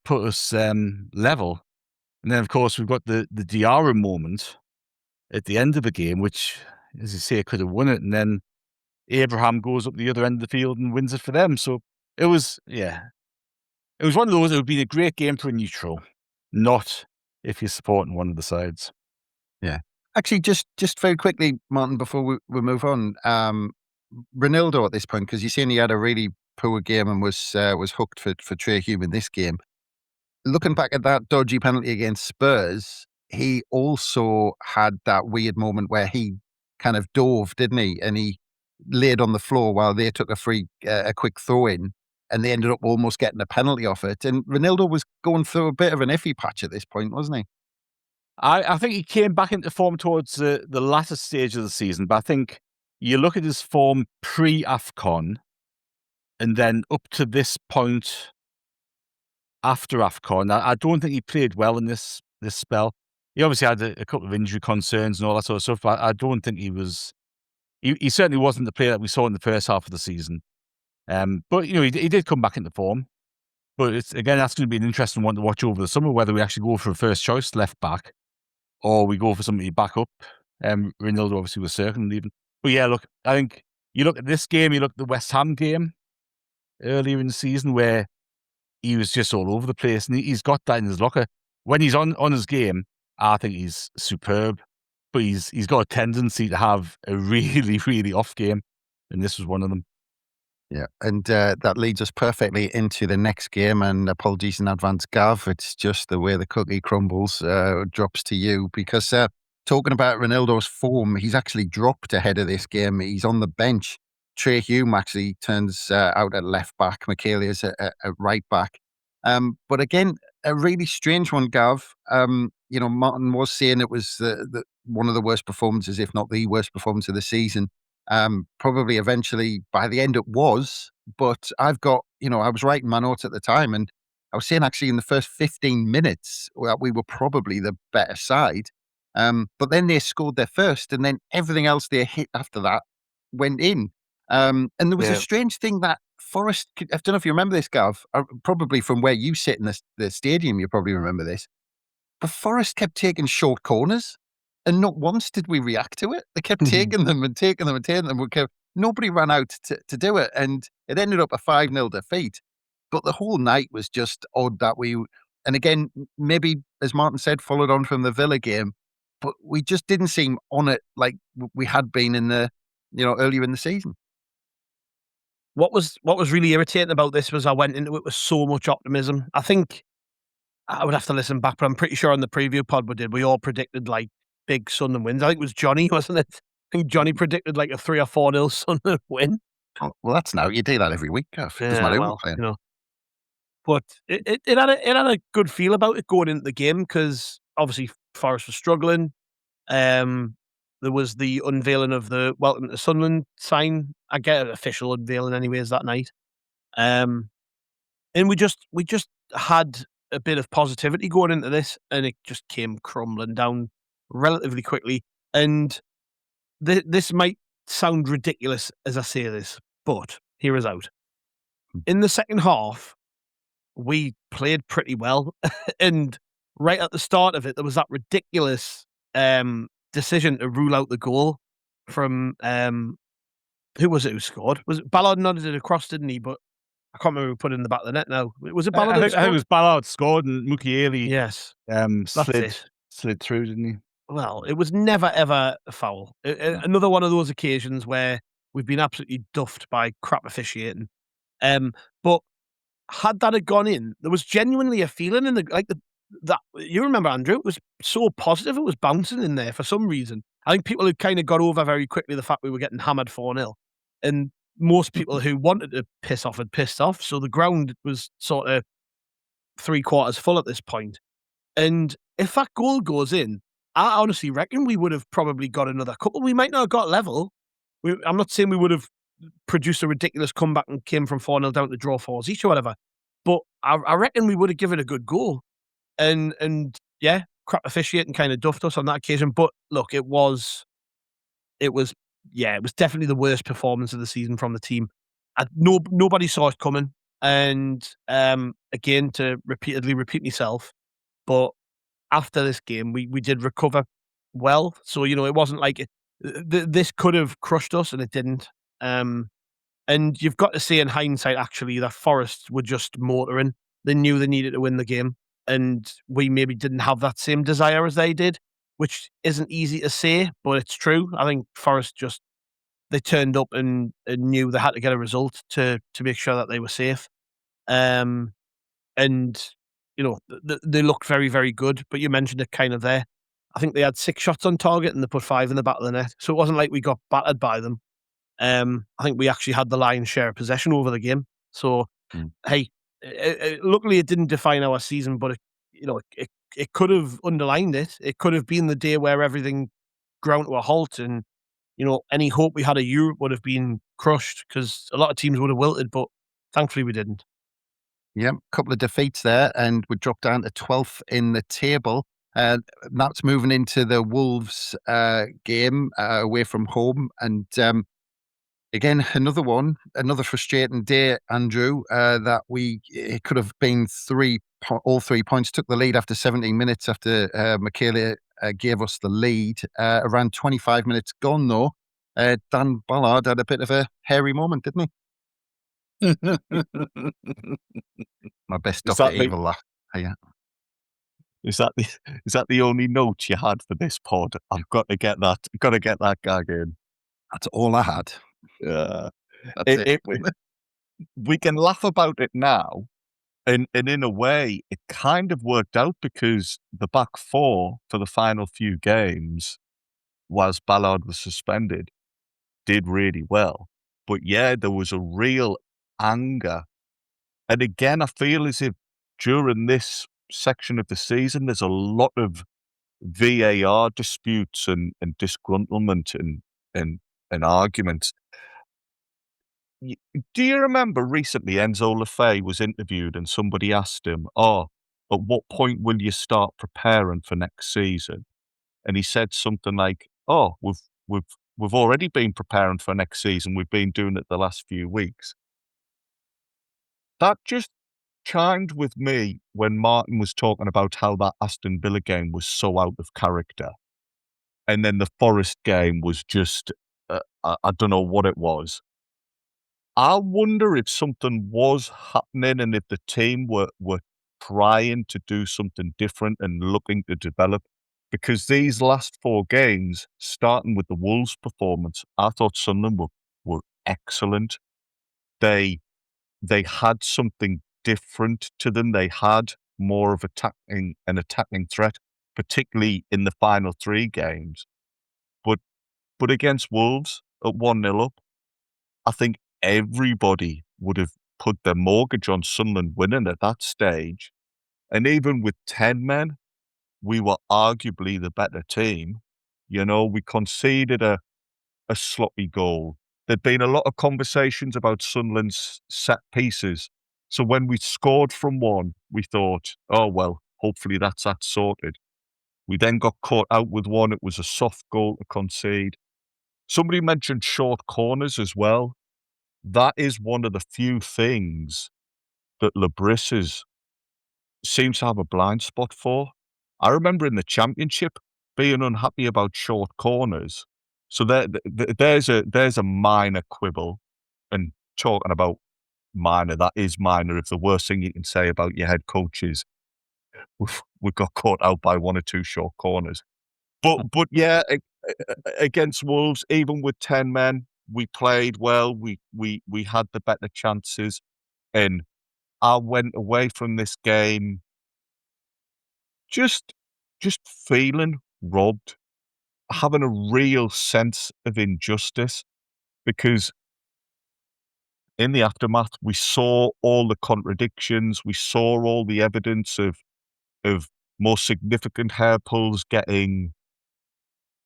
[SPEAKER 7] put us level. And then, of course, we've got the Diarra moment at the end of the game, which, as you say, could have won it. And then Abraham goes up the other end of the field and wins it for them. So it was, yeah. It was one of those that would be a great game for a neutral, not if you're supporting one of the sides.
[SPEAKER 4] Yeah. Actually, just very quickly, Martin, before we move on, Ronaldo at this point, because you're saying he had a really poor game and was hooked for Trey Hume in this game. Looking back at that dodgy penalty against Spurs, he also had that weird moment where he kind of dove, didn't he? And he laid on the floor while they took a quick throw in, and they ended up almost getting a penalty off it. And Ronaldo was going through a bit of an iffy patch at this point, wasn't he?
[SPEAKER 7] I think he came back into form towards the latter stage of the season, but I think you look at his form pre-AFCON and then up to this point after AFCON, I don't think he played well in this spell. He obviously had a couple of injury concerns and all that sort of stuff, but I don't think he was... He certainly wasn't the player that we saw in the first half of the season. But, you know, he did come back into form. But that's going to be an interesting one to watch over the summer, whether we actually go for a first choice left back or we go for somebody to back up. Ronaldo obviously was certain leaving. But yeah, look, I think you look at this game, you look at the West Ham game earlier in the season where he was just all over the place, and he's got that in his locker. When he's on his game, I think he's superb, but he's got a tendency to have a really, really off game, and this was one of them.
[SPEAKER 4] Yeah, and that leads us perfectly into the next game, and apologies in advance, Gav, it's just the way the cookie crumbles, drops to you, because talking about Ronaldo's form, he's actually dropped ahead of this game. He's on the bench. Trey Hume actually turns out at left back. Michele's at right back. But again, a really strange one, Gav. You know, Martin was saying it was the one of the worst performances, if not the worst performance of the season. Probably eventually by the end it was, but I was writing my notes at the time, and I was saying actually in the first 15 minutes that we were probably the better side. But then they scored their first, and then everything else they hit after that went in. And there was a strange thing that Forest, I don't know if you remember this, Gav, probably from where you sit in the stadium, you probably remember this. But Forest kept taking short corners, and not once did we react to it. They kept taking them and taking them and taking them. Nobody ran out to do it, and it ended up a 5-0 defeat. But the whole night was just odd that and again, maybe, as Martin said, followed on from the Villa game, but we just didn't seem on it like we had been in earlier in the season.
[SPEAKER 6] What was really irritating about this was I went into it with so much optimism. I think I would have to listen back, but I'm pretty sure on the preview pod we all predicted like big Sunderland wins. I think it was Johnny, wasn't it? I think Johnny predicted like a 3 or 4-0 Sunderland win.
[SPEAKER 4] Oh, well, that's now you do that every week, Gav. Doesn't matter who we're playing.
[SPEAKER 6] But it had a good feel about it going into the game because obviously Forest was struggling. There was the unveiling of the Welcome to Sunderland sign. I get an official unveiling anyways that night. And we just had a bit of positivity going into this, and it just came crumbling down relatively quickly. And this might sound ridiculous as I say this, but hear us out. In the second half, we played pretty well, and right at the start of it, there was that ridiculous decision to rule out the goal from who was it who scored? Was it Ballard nodded it across, didn't he? But I can't remember who put it in the back of the net now. Was it Ballard?
[SPEAKER 7] I think it was Ballard scored and Mukiele
[SPEAKER 6] yes,
[SPEAKER 7] slid through, didn't he?
[SPEAKER 6] Well, it was never ever a foul. Another one of those occasions where we've been absolutely duffed by crap officiating. But had that had gone in, there was genuinely a feeling in that you remember, Andrew, it was so positive, it was bouncing in there for some reason. I think people had kind of got over very quickly the fact we were getting hammered 4-0. And most people who wanted to piss off had pissed off. So the ground was sort of 3/4 full at this point. And if that goal goes in, I honestly reckon we would have probably got another couple. We might not have got level. I'm not saying we would have produced a ridiculous comeback and came from 4-0 down to draw 4s each or whatever. But I reckon we would have given it a good goal. And yeah, crap officiating kind of duffed us on that occasion. But look, it was definitely the worst performance of the season from the team. Nobody saw it coming. And again, to repeatedly repeat myself, but after this game, we did recover well. So, it wasn't like this could have crushed us, and it didn't. And you've got to say in hindsight, actually, that Forest were just motoring. They knew they needed to win the game, and we maybe didn't have that same desire as they did, which isn't easy to say, but it's true. I think Forest they turned up and knew they had to get a result to make sure that they were safe. And they looked very, very good, but you mentioned it kind of there. I think they had 6 shots on target and they put 5 in the back of the net. So it wasn't like we got battered by them. I think we actually had the lion's share of possession over the game. So, hey, luckily it didn't define our season, but it could have underlined it. It could have been the day where everything ground to a halt, and any hope we had of Europe would have been crushed because a lot of teams would have wilted, but thankfully we didn't.
[SPEAKER 4] Yeah, a couple of defeats there, and we dropped down to 12th in the table. That's moving into the Wolves game away from home. And again, another frustrating day, Andrew, that it could have been all 3 points. Took the lead after 17 minutes after Michaela gave us the lead. Around 25 minutes gone, though, Dan Ballard had a bit of a hairy moment, didn't he? My best Dr. Evil laugh. Yeah.
[SPEAKER 5] Is that the only note you had for this pod? I've got to get that. Got to get that gag in.
[SPEAKER 4] That's all I had.
[SPEAKER 5] That's it. We can laugh about it now, and in a way, it kind of worked out because the back four for the final few games, whilst Ballard was suspended, did really well. But yeah, there was a real anger. And again, I feel as if during this section of the season, there's a lot of VAR disputes and disgruntlement and arguments. Do you remember recently Enzo Lefebvre was interviewed and somebody asked him, at what point will you start preparing for next season? And he said something like, we've already been preparing for next season. We've been doing it the last few weeks. that just chimed with me when Martin was talking about how that Aston Villa game was so out of character. And then the Forest game was just, I don't know what it was. I wonder if something was happening and if the team were trying to do something different and looking to develop. Because these last 4 games, starting with the Wolves performance, I thought Sunderland were excellent. They had something different to them. They had more of an attacking threat, particularly in the final 3 games. But against Wolves at 1-0 up, I think everybody would have put their mortgage on Sunderland winning at that stage. And even with 10 men, we were arguably the better team. You know, we conceded a sloppy goal. There'd been a lot of conversations about Sunderland's set pieces. So when we scored from one, we thought, oh, well, hopefully that's that sorted. We then got caught out with one. It was a soft goal to concede. Somebody mentioned short corners as well. That is one of the few things that Labrisses seems to have a blind spot for. I remember in the Championship being unhappy about short corners. So there's a minor quibble, and talking about minor, that is minor. If the worst thing you can say about your head coach is we got caught out by 1 or 2 short corners. But yeah, against Wolves, even with 10 men, we played well. We had the better chances, and I went away from this game just feeling robbed, having a real sense of injustice, because in the aftermath, we saw all the contradictions. We saw all the evidence of more significant hair pulls getting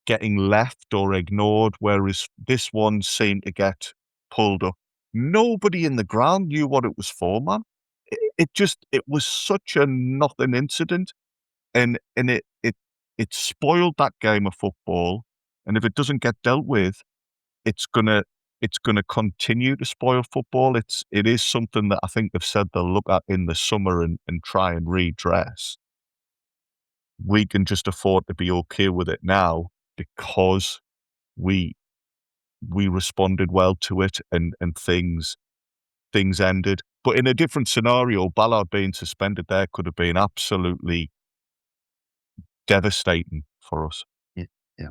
[SPEAKER 5] left or ignored, whereas this one seemed to get pulled up. Nobody in the ground knew what it was for, man. It was such a nothing incident, and it spoiled that game of football. And if it doesn't get dealt with, it's gonna continue to spoil football. It is something that I think they've said they'll look at in the summer and try and redress. We can just afford to be okay with it now because we responded well to it, and things ended. But in a different scenario, Ballard being suspended there could have been absolutely devastating for us.
[SPEAKER 4] Yeah,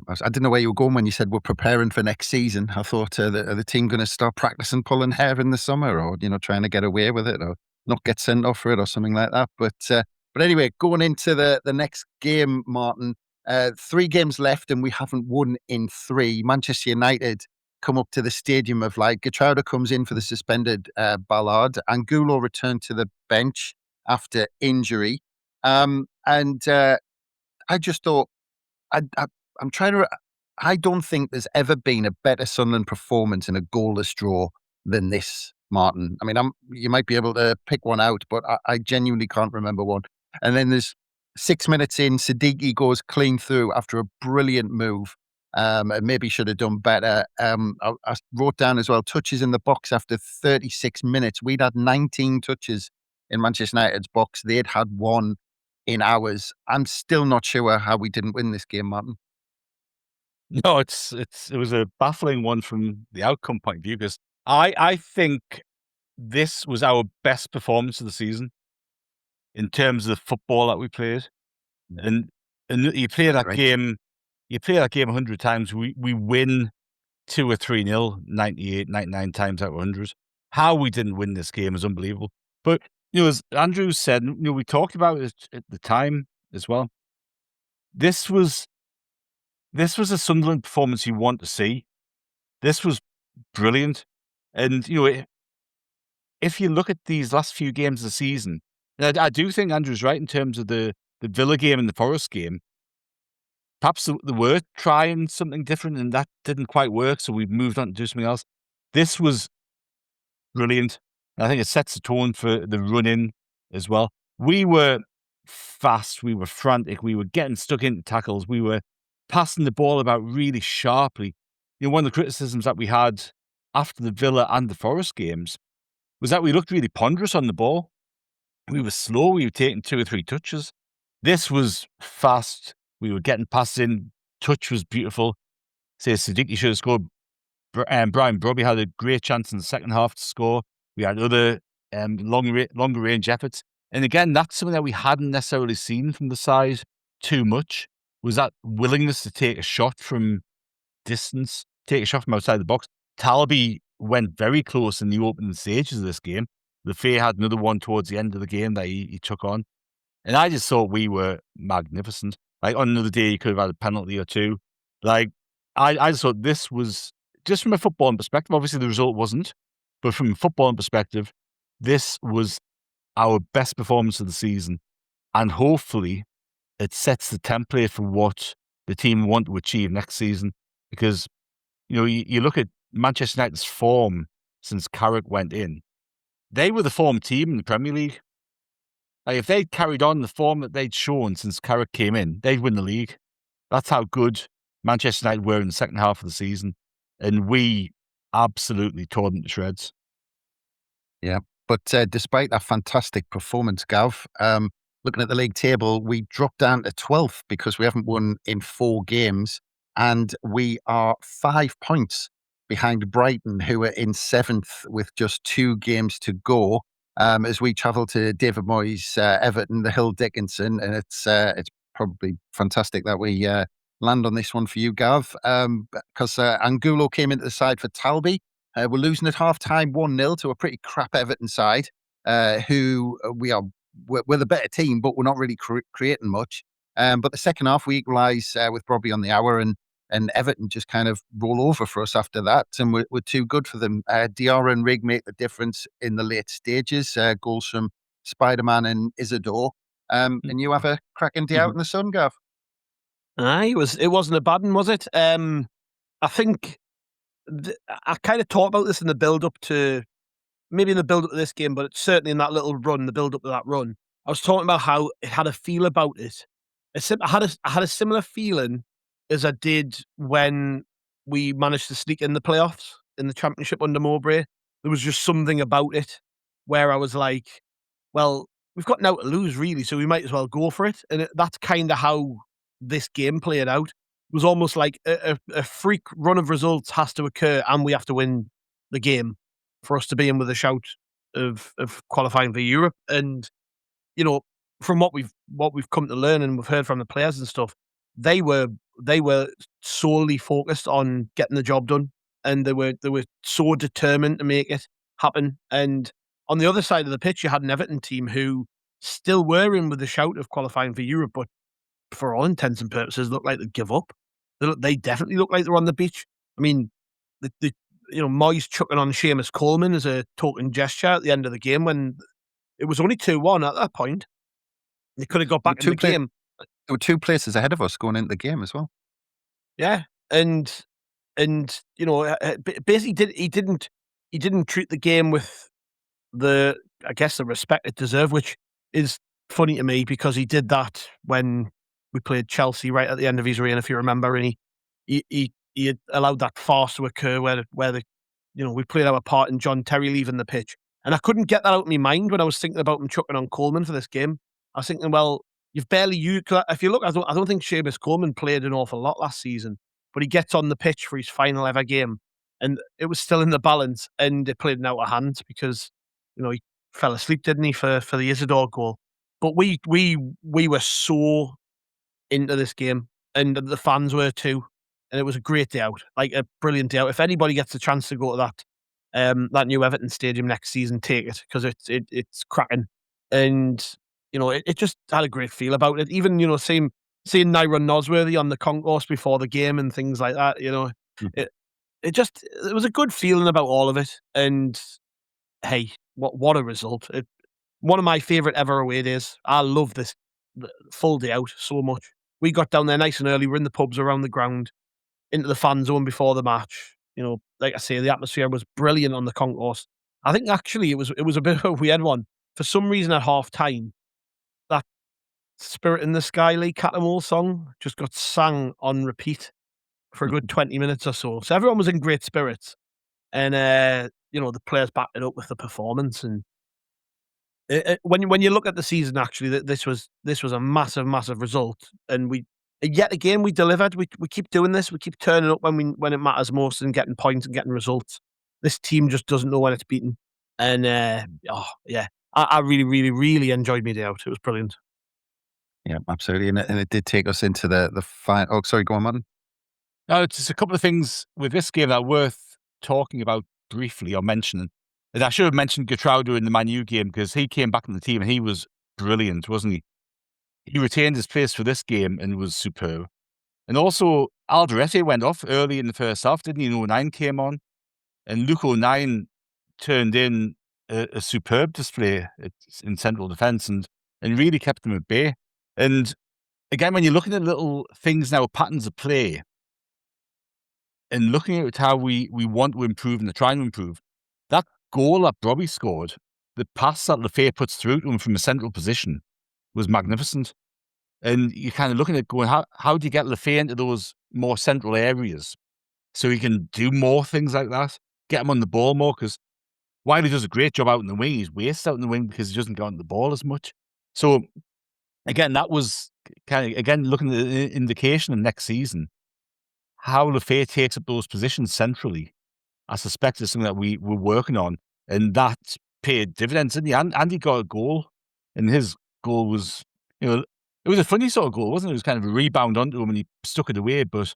[SPEAKER 4] I didn't know where you were going when you said we're preparing for next season. I thought, are the team going to start practicing pulling hair in the summer, or trying to get away with it, or not get sent off for it, or something like that? But anyway, going into the next game, Martin, 3 games left, and we haven't won in 3. Manchester United come up to the stadium of light. Getrauda comes in for the suspended Ballard, and Angulo returned to the bench after injury. And I just thought, I'm trying to. I don't think there's ever been a better Sunderland performance in a goalless draw than this, Martin. I mean, you might be able to pick one out, but I genuinely can't remember one. And then there's 6 minutes in, Siddiqui goes clean through after a brilliant move. And maybe should have done better. I wrote down as well, touches in the box after 36 minutes. We'd had 19 touches in Manchester United's box. They'd had 1 in ours. I'm still not sure how we didn't win this game, Martin.
[SPEAKER 7] No, it was a baffling one from the outcome point of view, because I think this was our best performance of the season in terms of the football that we played. And you play that game 100 times, we win 2 or 3-0, 98, 99 times out of 100. How we didn't win this game is unbelievable. But as Andrew said, we talked about it at the time as well. This was a Sunderland performance you want to see. This was brilliant. And, if you look at these last few games of the season, I do think Andrew's right in terms of the Villa game and the Forest game. Perhaps they were trying something different and that didn't quite work, so we've moved on to do something else. This was brilliant. I think it sets the tone for the run-in as well. We were fast, we were frantic, we were getting stuck into tackles, we were passing the ball about really sharply. One of the criticisms that we had after the Villa and the Forest games was that we looked really ponderous on the ball. We were slow. We were taking 2 or 3 touches. This was fast. We were getting passes in. Touch was beautiful. Say Siddiqui should have scored. Brian Brobby had a great chance in the second half to score. We had other longer range efforts. And again, that's something that we hadn't necessarily seen from the side too much, was that willingness to take a shot from distance, take a shot from outside the box. Talby went very close in the opening stages of this game. Lefay had another one towards the end of the game that he took on. And I just thought we were magnificent. Like, on another day, you could have had a penalty or two. Like, I just thought this was, just from a footballing perspective, obviously the result wasn't, but from a footballing perspective, this was our best performance of the season. And hopefully it sets the template for what the team want to achieve next season. Because, you look at Manchester United's form since Carrick went in. They were the form team in the Premier League. Like, if they'd carried on the form that they'd shown since Carrick came in, they'd win the league. That's how good Manchester United were in the second half of the season. And we absolutely tore them to shreds.
[SPEAKER 4] Yeah. But despite that fantastic performance, Gav, looking at the league table, we dropped down to 12th because we haven't won in 4 games. And we are 5 points behind Brighton, who are in 7th with just 2 games to go. As we travel to David Moyes' Everton, the Hill Dickinson, and it's probably fantastic that we land on this one for you, Gav, because Angulo came into the side for Talby. We're losing at half-time 1-0 to a pretty crap Everton side, who we're the better team, but we're not really creating much. But the second half, we equalise with Robbie on the hour, and Everton just kind of roll over for us after that, and we're too good for them. Diarra and Rig make the difference in the late stages, goals from Spider-Man and Isidore. And you have a cracking day out in the sun, Gav.
[SPEAKER 6] Aye, it wasn't a bad one, was it? I think I kind of talked about this in the build-up to, maybe in the build-up to this game, but it's certainly in that little run, the build-up to that run. I was talking about how it had a feel about it. I had a similar feeling as I did when we managed to sneak in the playoffs in the Championship under Mowbray. There was just something about it where I was like, well, we've got now to lose, really, so we might as well go for it. And that's kind of how this game played out. It was almost like a freak run of results has to occur, and we have to win the game for us to be in with a shout of qualifying for Europe. And, from what we've come to learn and we've heard from the players and stuff, they were solely focused on getting the job done, and they were so determined to make it happen. And on the other side of the pitch, you had an Everton team who still were in with the shout of qualifying for Europe, but for all intents and purposes, looked like they'd give up. They definitely look like they're on the beach. I mean, Moyes chucking on Seamus Coleman as a token gesture at the end of the game when it was only 2-1 at that point. They could have got back in the game.
[SPEAKER 4] There were 2 places ahead of us going into the game as well.
[SPEAKER 6] Yeah, and basically he didn't treat the game with the respect it deserved, which is funny to me because he did that when we played Chelsea right at the end of his reign, if you remember, and he had allowed that farce to occur where we played our part in John Terry leaving the pitch, and I couldn't get that out of my mind when I was thinking about him chucking on Coleman for this game. I was thinking, well, you've barely used. If you look, I don't think Seamus Coleman played an awful lot last season, but he gets on the pitch for his final ever game, and it was still in the balance, and it played out of hand because he fell asleep, didn't he, for the Isidore goal? But we were so into this game, and the fans were too, and it was a great day out, like a brilliant day out. If anybody gets a chance to go to that new Everton stadium next season, take it because it's cracking, and it just had a great feel about it. Even seeing Nyron Nosworthy on the concourse before the game and things like that, it was a good feeling about all of it. And hey, what a result! One of my favourite ever away days. I love this full day out so much. We got down there nice and early. We're in the pubs around the ground, into the fan zone before the match. Like I say, the atmosphere was brilliant on the concourse. I think actually it was a bit of a weird one. For some reason at half time, that Spirit in the Sky Lee Catamole song just got sang on repeat for a good 20 minutes or so. So everyone was in great spirits. And, the players backed it up with the performance. And when you look at the season, actually, this was a massive result, and yet again we delivered. We keep doing this. We keep turning up when it matters most and getting points and getting results. This team just doesn't know when it's beaten. And I really enjoyed my day out. It was brilliant.
[SPEAKER 4] Yeah, absolutely, and it did take us into the final. Oh, sorry, go on, Martin.
[SPEAKER 7] No, it's just a couple of things with this game that are worth talking about briefly or mentioning. And I should have mentioned Gertrudo in the Man U game because he came back in the team and he was brilliant, wasn't he? He retained his place for this game and was superb. And also, Alderete went off early in the first half, didn't he? And 09 came on. And Luke 09 turned in a superb display in central defence and really kept them at bay. And again, when you're looking at little things now, patterns of play, and looking at how we want to improve and trying to improve, that goal that Robbie scored, the pass that Lefay puts through to him from a central position was magnificent. And you're kind of looking at going, how do you get Lefay into those more central areas so he can do more things like that, get him on the ball more? Because while he does a great job out in the wing, he's wasted out in the wing because he doesn't get on the ball as much. So again, that was kind of, again, looking at the indication of next season, how Lefay takes up those positions centrally, I suspect is something that we're working on, and that paid dividends. And he got a goal, and his goal was, it was a funny sort of goal, wasn't it? It was kind of a rebound onto him, and he stuck it away, but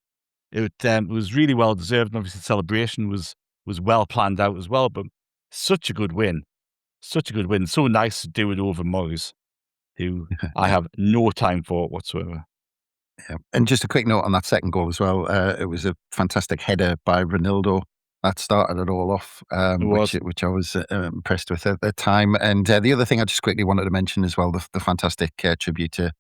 [SPEAKER 7] it was really well deserved. And obviously, the celebration was well planned out as well. But such a good win, So nice to do it over Moyes, who I have no time for whatsoever.
[SPEAKER 4] Yeah. And just a quick note on that second goal as well. It was a fantastic header by Ronaldo that started it all off, which I was impressed with at the time. And the other thing I just quickly wanted to mention as well, the fantastic tribute to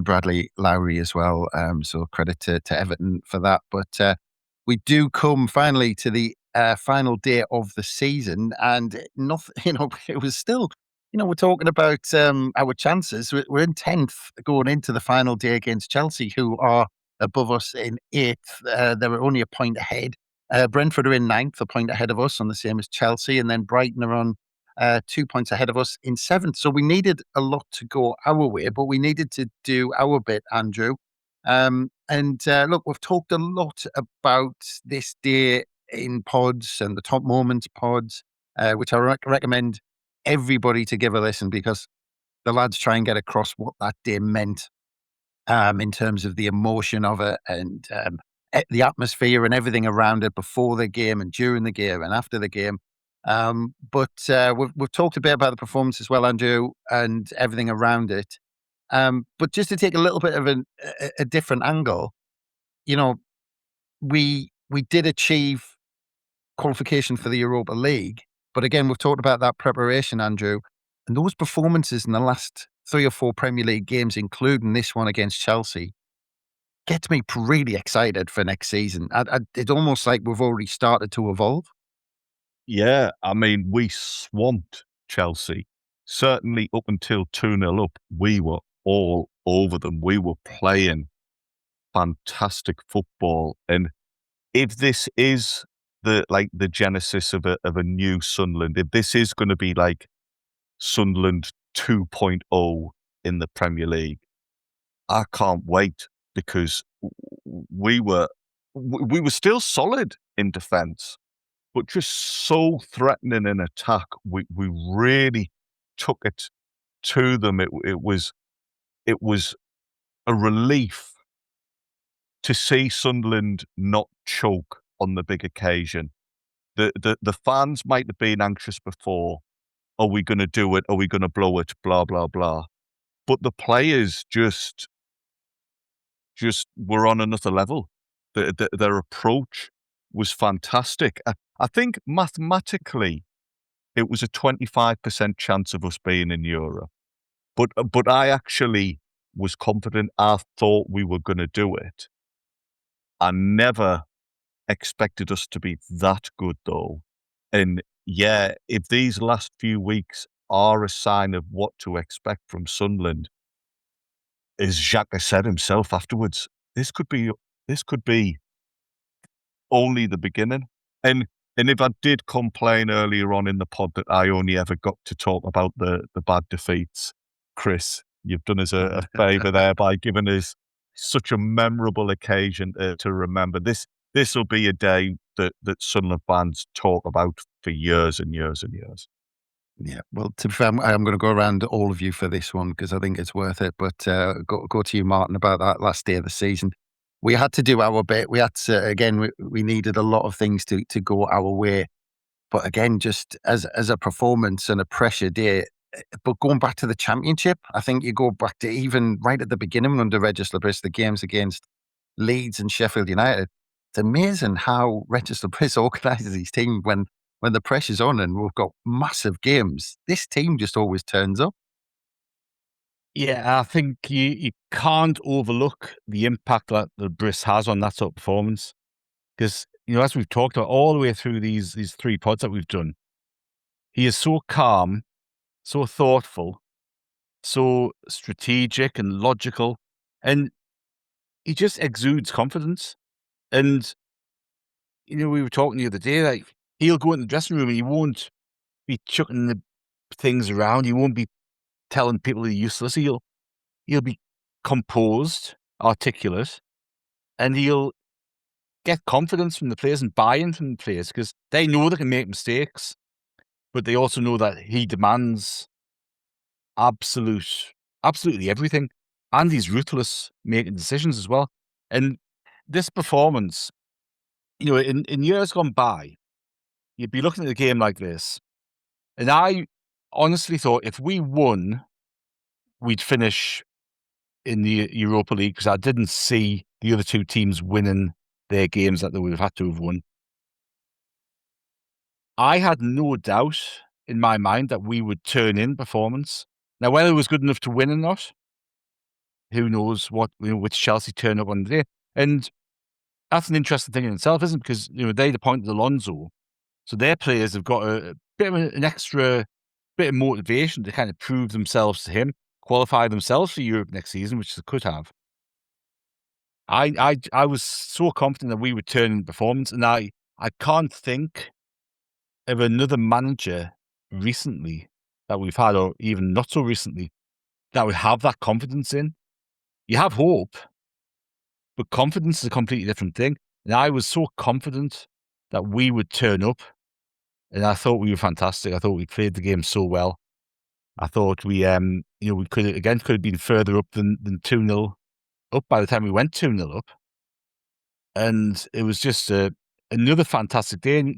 [SPEAKER 4] Bradley Lowry as well. So credit to Everton for that. But we do come finally to the final day of the season, and nothing. It was still. We're talking about our chances. We're in 10th going into the final day against Chelsea, who are above us in 8th. They were only a point ahead. Brentford are in 9th, a point ahead of us, on the same as Chelsea. And then Brighton are on 2 points ahead of us in 7th. So we needed a lot to go our way, but we needed to do our bit, Andrew. Look, we've talked a lot about this day in pods and the top moments pods, which I recommend everybody to give a listen, because the lads try and get across what that day meant in terms of the emotion of it and the atmosphere and everything around it before the game and during the game and after the game. But we've talked a bit about the performance as well, Andrew, and everything around it. But just to take a little bit of a different angle, we did achieve qualification for the Europa League. But again, we've talked about that preparation, Andrew, and those performances in the last 3 or 4 Premier League games, including this one against Chelsea, gets me really excited for next season. It's almost like we've already started to evolve.
[SPEAKER 5] Yeah, I mean, we swamped Chelsea. Certainly up until 2-0 up, we were all over them. We were playing fantastic football. And if this is the genesis of a new Sunderland, if this is going to be like Sunderland 2.0 in the Premier League, I can't wait, because we were still solid in defence, but just so threatening in attack. We really took it to them. It was a relief to see Sunderland not choke on the big occasion. The fans might have been anxious before. Are we going to do it? Are we going to blow it? Blah, blah, blah. But the players just were on another level. Their approach was fantastic. I think mathematically it was a 25% chance of us being in Europe. But I actually was confident. I thought we were going to do it. I never expected us to be that good, though. And yeah, if these last few weeks are a sign of what to expect from Sunderland, as Jacques said himself afterwards, this could be only the beginning. And And if I did complain earlier on in the pod that I only ever got to talk about the bad defeats, Chris, you've done us a favour there by giving us such a memorable occasion to remember. This will be a day that Sunderland fans talk about for years and years and years.
[SPEAKER 4] Yeah, well, to be fair, I'm going to go around all of you for this one because I think it's worth it. But go to you, Martin, about that last day of the season. We had to do our bit. We had to, again, we needed a lot of things to go our way. But again, just as a performance and a pressure day, but going back to the Championship, I think you go back to even right at the beginning under Regis Labris, the games against Leeds and Sheffield United. It's amazing how Regis Labris organises his team when the pressure's on and we've got massive games. This team just always turns up.
[SPEAKER 7] Yeah, I think you can't overlook the impact that the Briss has on that sort of performance. Because, as we've talked about all the way through these 3 pods that we've done, he is so calm, so thoughtful, so strategic and logical, and he just exudes confidence. And, we were talking the other day, like, he'll go in the dressing room and he won't be chucking the things around. He won't be telling people they're useless. He'll be composed, articulate, and he'll get confidence from the players and buy-in from the players because they know they can make mistakes, but they also know that he demands absolutely everything, and he's ruthless making decisions as well. And this performance, in years gone by, you'd be looking at a game like this, and I honestly thought if we won, we'd finish in the Europa League because I didn't see the other 2 teams winning their games that they would have had to have won. I had no doubt in my mind that we would turn in performance. Now, whether it was good enough to win or not, who knows which Chelsea turn up on the day. And that's an interesting thing in itself, isn't it? Because, they'd appointed Alonso. So their players have got a bit of an extra bit of motivation to kind of prove themselves to him, qualify themselves for Europe next season, which they could have. I was so confident that we would turn in performance, and I can't think of another manager recently that we've had, or even not so recently, that would have that confidence in. You have hope, but confidence is a completely different thing. And I was so confident that we would turn up, and I thought we were fantastic. I thought we played the game so well. I thought we could have been further up than 2-0 up by the time we went 2-0 up. And it was just another fantastic day. And,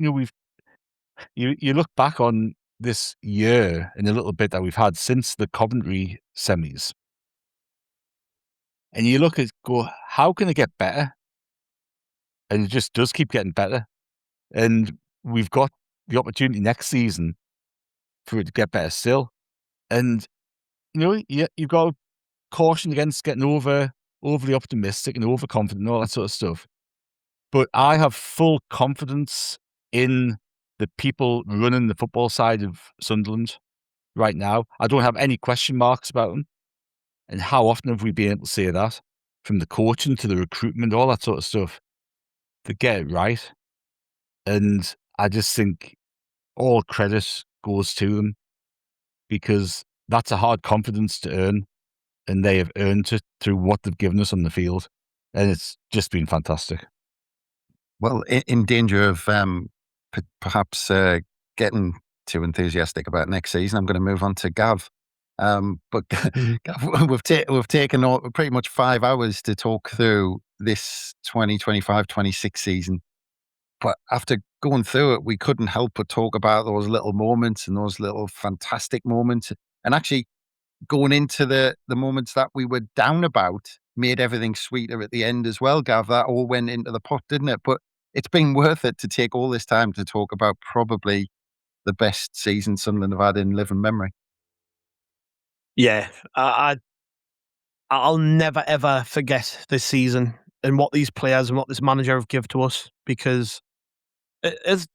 [SPEAKER 7] you look back on this year and a little bit that we've had since the Coventry semis, and you go, how can it get better? And it just does keep getting better. And we've got the opportunity next season for it to get better still. And, you've got to caution against getting overly optimistic and overconfident and all that sort of stuff. But I have full confidence in the people running the football side of Sunderland right now. I don't have any question marks about them. And how often have we been able to say that? From the coaching to the recruitment, all that sort of stuff, to get it right. And I just think all credit goes to them because that's a hard confidence to earn, and they have earned it through what they've given us on the field. And it's just been fantastic.
[SPEAKER 4] Well, in danger of perhaps getting too enthusiastic about next season, I'm going to move on to Gav. But Gav, we've taken pretty much 5 hours to talk through this 2025-26 season. But after going through it, we couldn't help but talk about those little moments and those little fantastic moments. And actually, going into the moments that we were down about made everything sweeter at the end as well, Gav. That all went into the pot, didn't it? But it's been worth it to take all this time to talk about probably the best season Sunderland have had in living memory.
[SPEAKER 6] Yeah, I'll never ever forget this season and what these players and what this manager have given to us, because as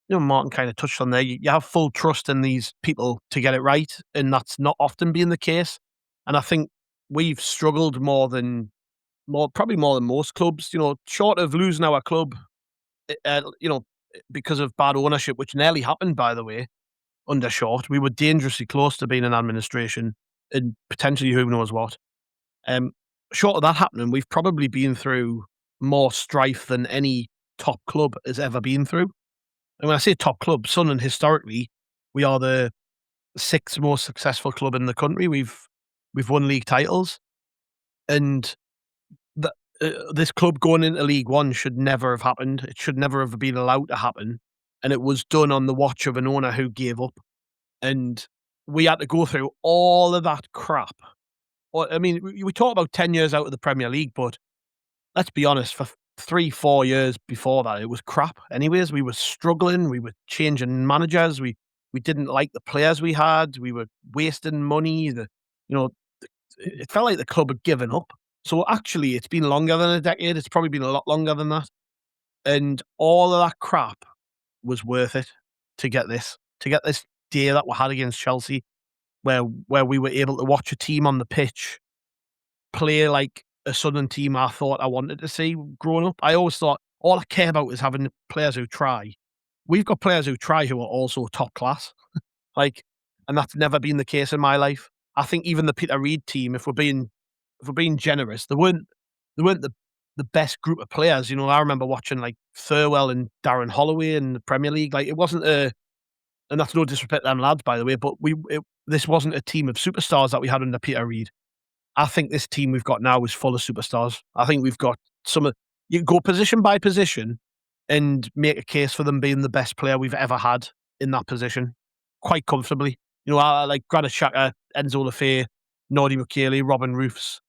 [SPEAKER 6] Martin kind of touched on there, you have full trust in these people to get it right, and that's not often being the case. And I think we've struggled probably more than most clubs. Short of losing our club, because of bad ownership, which nearly happened, by the way, under Short. We were dangerously close to being in administration and potentially who knows what. Short of that happening, we've probably been through more strife than any top club has ever been through. And when I say top club, Sunderland, historically, we are the 6th most successful club in the country. We've won league titles, and this club going into League One should never have happened. It should never have been allowed to happen, and it was done on the watch of an owner who gave up, and we had to go through all of that crap. Well, I mean, we talk about 10 years out of the Premier League, but let's be honest, for 3-4 years before that, it was crap. Anyways, we were struggling. We were changing managers. We didn't like the players we had. We were wasting money. It felt like the club had given up. So actually, it's been longer than a decade. It's probably been a lot longer than that. And all of that crap was worth it to get this day that we had against Chelsea, where we were able to watch a team on the pitch play like a Southern team I thought I wanted to see growing up. I always thought all I care about is having players who try. We've got players who try who are also top class, and that's never been the case in my life. I think even the Peter Reid team, if we're being generous, they weren't the best group of players. I remember watching like Thirlwell and Darren Holloway in the Premier League. Like it wasn't and that's no disrespect to them lads, by the way, but this wasn't a team of superstars that we had under Peter Reid. I think this team we've got now is full of superstars. I think we've got you can go position by position and make a case for them being the best player we've ever had in that position quite comfortably. I like Granit Xhaka, Enzo Lefebvre, Nordy McKaylee, Robin Roofs,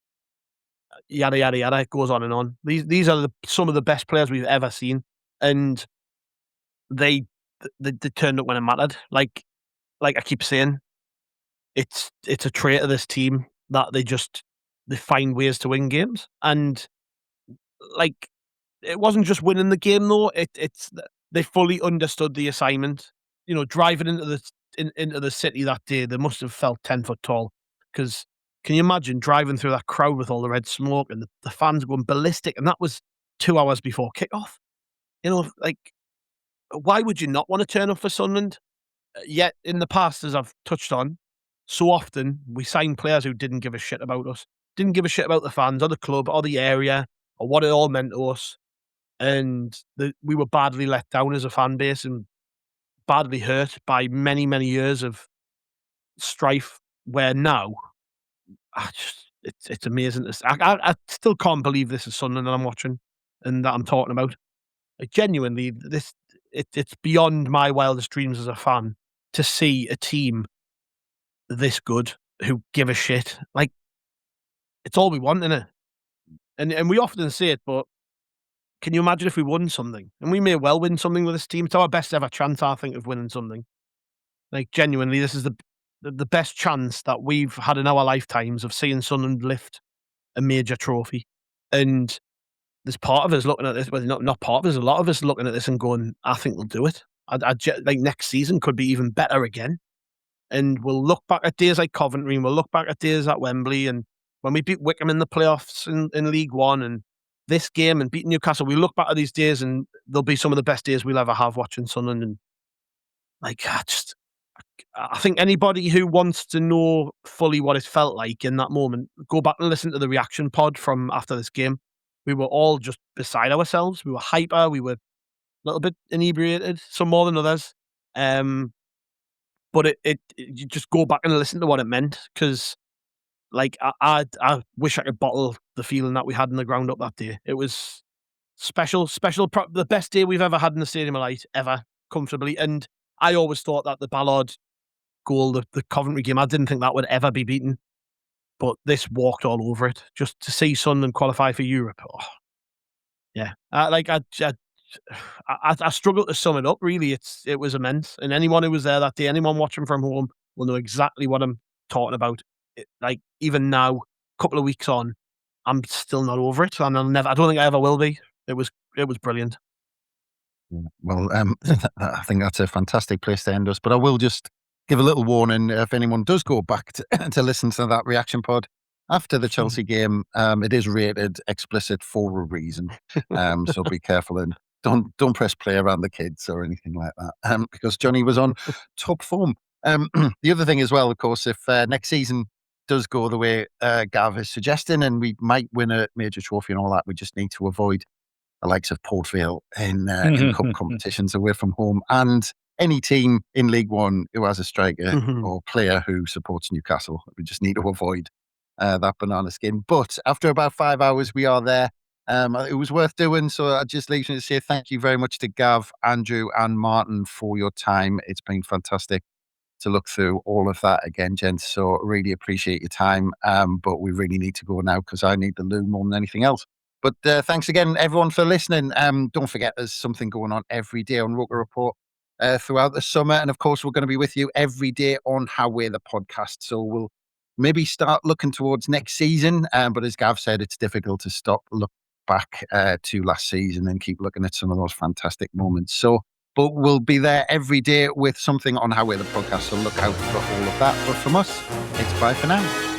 [SPEAKER 6] yada, yada, yada. It goes on and on. These are some of the best players we've ever seen. And they turned up when it mattered. Like I keep saying, it's a trait of this team that they find ways to win games. And like, it wasn't just winning the game though. They fully understood the assignment. Driving into the city that day, they must have felt 10 foot tall. Because can you imagine driving through that crowd with all the red smoke and the fans going ballistic? And that was 2 hours before kickoff. Why would you not want to turn up for Sunderland? Yet in the past, as I've touched on, so often we signed players who didn't give a shit about us, didn't give a shit about the fans or the club or the area or what it all meant to us. And we were badly let down as a fan base and badly hurt by many, many years of strife, where now it's amazing. I still can't believe this is Sunderland that I'm watching and that I'm talking about. Genuinely, it's beyond my wildest dreams as a fan to see a team this good who give a shit. Like, it's all we want, innit? And we often say it, but can you imagine if we won something? And we may well win something with this team. It's our best ever chance, I think, of winning something. Like, genuinely, this is the best chance that we've had in our lifetimes of seeing Sunderland lift a major trophy. And there's part of us looking at this, well, not part of us, a lot of us looking at this and going, I think we'll do it. Like next season could be even better again. And we'll look back at days like Coventry and we'll look back at days at Wembley and when we beat Wickham in the playoffs in League One and this game and beating Newcastle, we look back at these days and they'll be some of the best days we'll ever have watching Sunderland. And like, I think anybody who wants to know fully what it felt like in that moment, go back and listen to the reaction pod from after this game. We were all just beside ourselves. We were hyper. We were a little bit inebriated, some more than others. But you just go back and listen to what it meant, because like I wish I could bottle the feeling that we had in the ground up that day. It was special, the best day we've ever had in the Stadium of Light ever, comfortably. And I always thought that the Ballard goal, the Coventry game, I didn't think that would ever be beaten. But this walked all over it. Just to see Sunderland qualify for Europe. Oh, yeah. I struggle to sum it up, really. It was immense. And anyone who was there that day, anyone watching from home, will know exactly what I'm talking about. Like, even now, a couple of weeks on, I'm still not over it. And I don't think I ever will be. It was brilliant.
[SPEAKER 4] Well, I think that's a fantastic place to end us. But I will just give a little warning if anyone does go back to listen to that reaction pod after the Chelsea game. It is rated explicit for a reason, so be careful and don't press play around the kids or anything like that, because Johnny was on top form. The other thing as well, of course, if next season does go the way Gav is suggesting, and we might win a major trophy and all that, we just need to avoid the likes of Port Vale in cup competitions away from home, and any team in League One who has a striker or player who supports Newcastle. We just need to avoid that banana skin. But after about 5 hours, we are there. It was worth doing, so I just leave you to say thank you very much to Gav, Andrew, and Martin for your time. It's been fantastic to look through all of that again, gents. So really appreciate your time. But we really need to go now because I need the loo more than anything else. But thanks again, everyone, for listening. Don't forget, there's something going on every day on Roker Report throughout the summer. And of course, we're going to be with you every day on How We're the Podcast. So we'll maybe start looking towards next season. But as Gav said, it's difficult to look back to last season and keep looking at some of those fantastic moments. So, but we'll be there every day with something on How We're the Podcast. So look out for all of that. But from us, it's bye for now.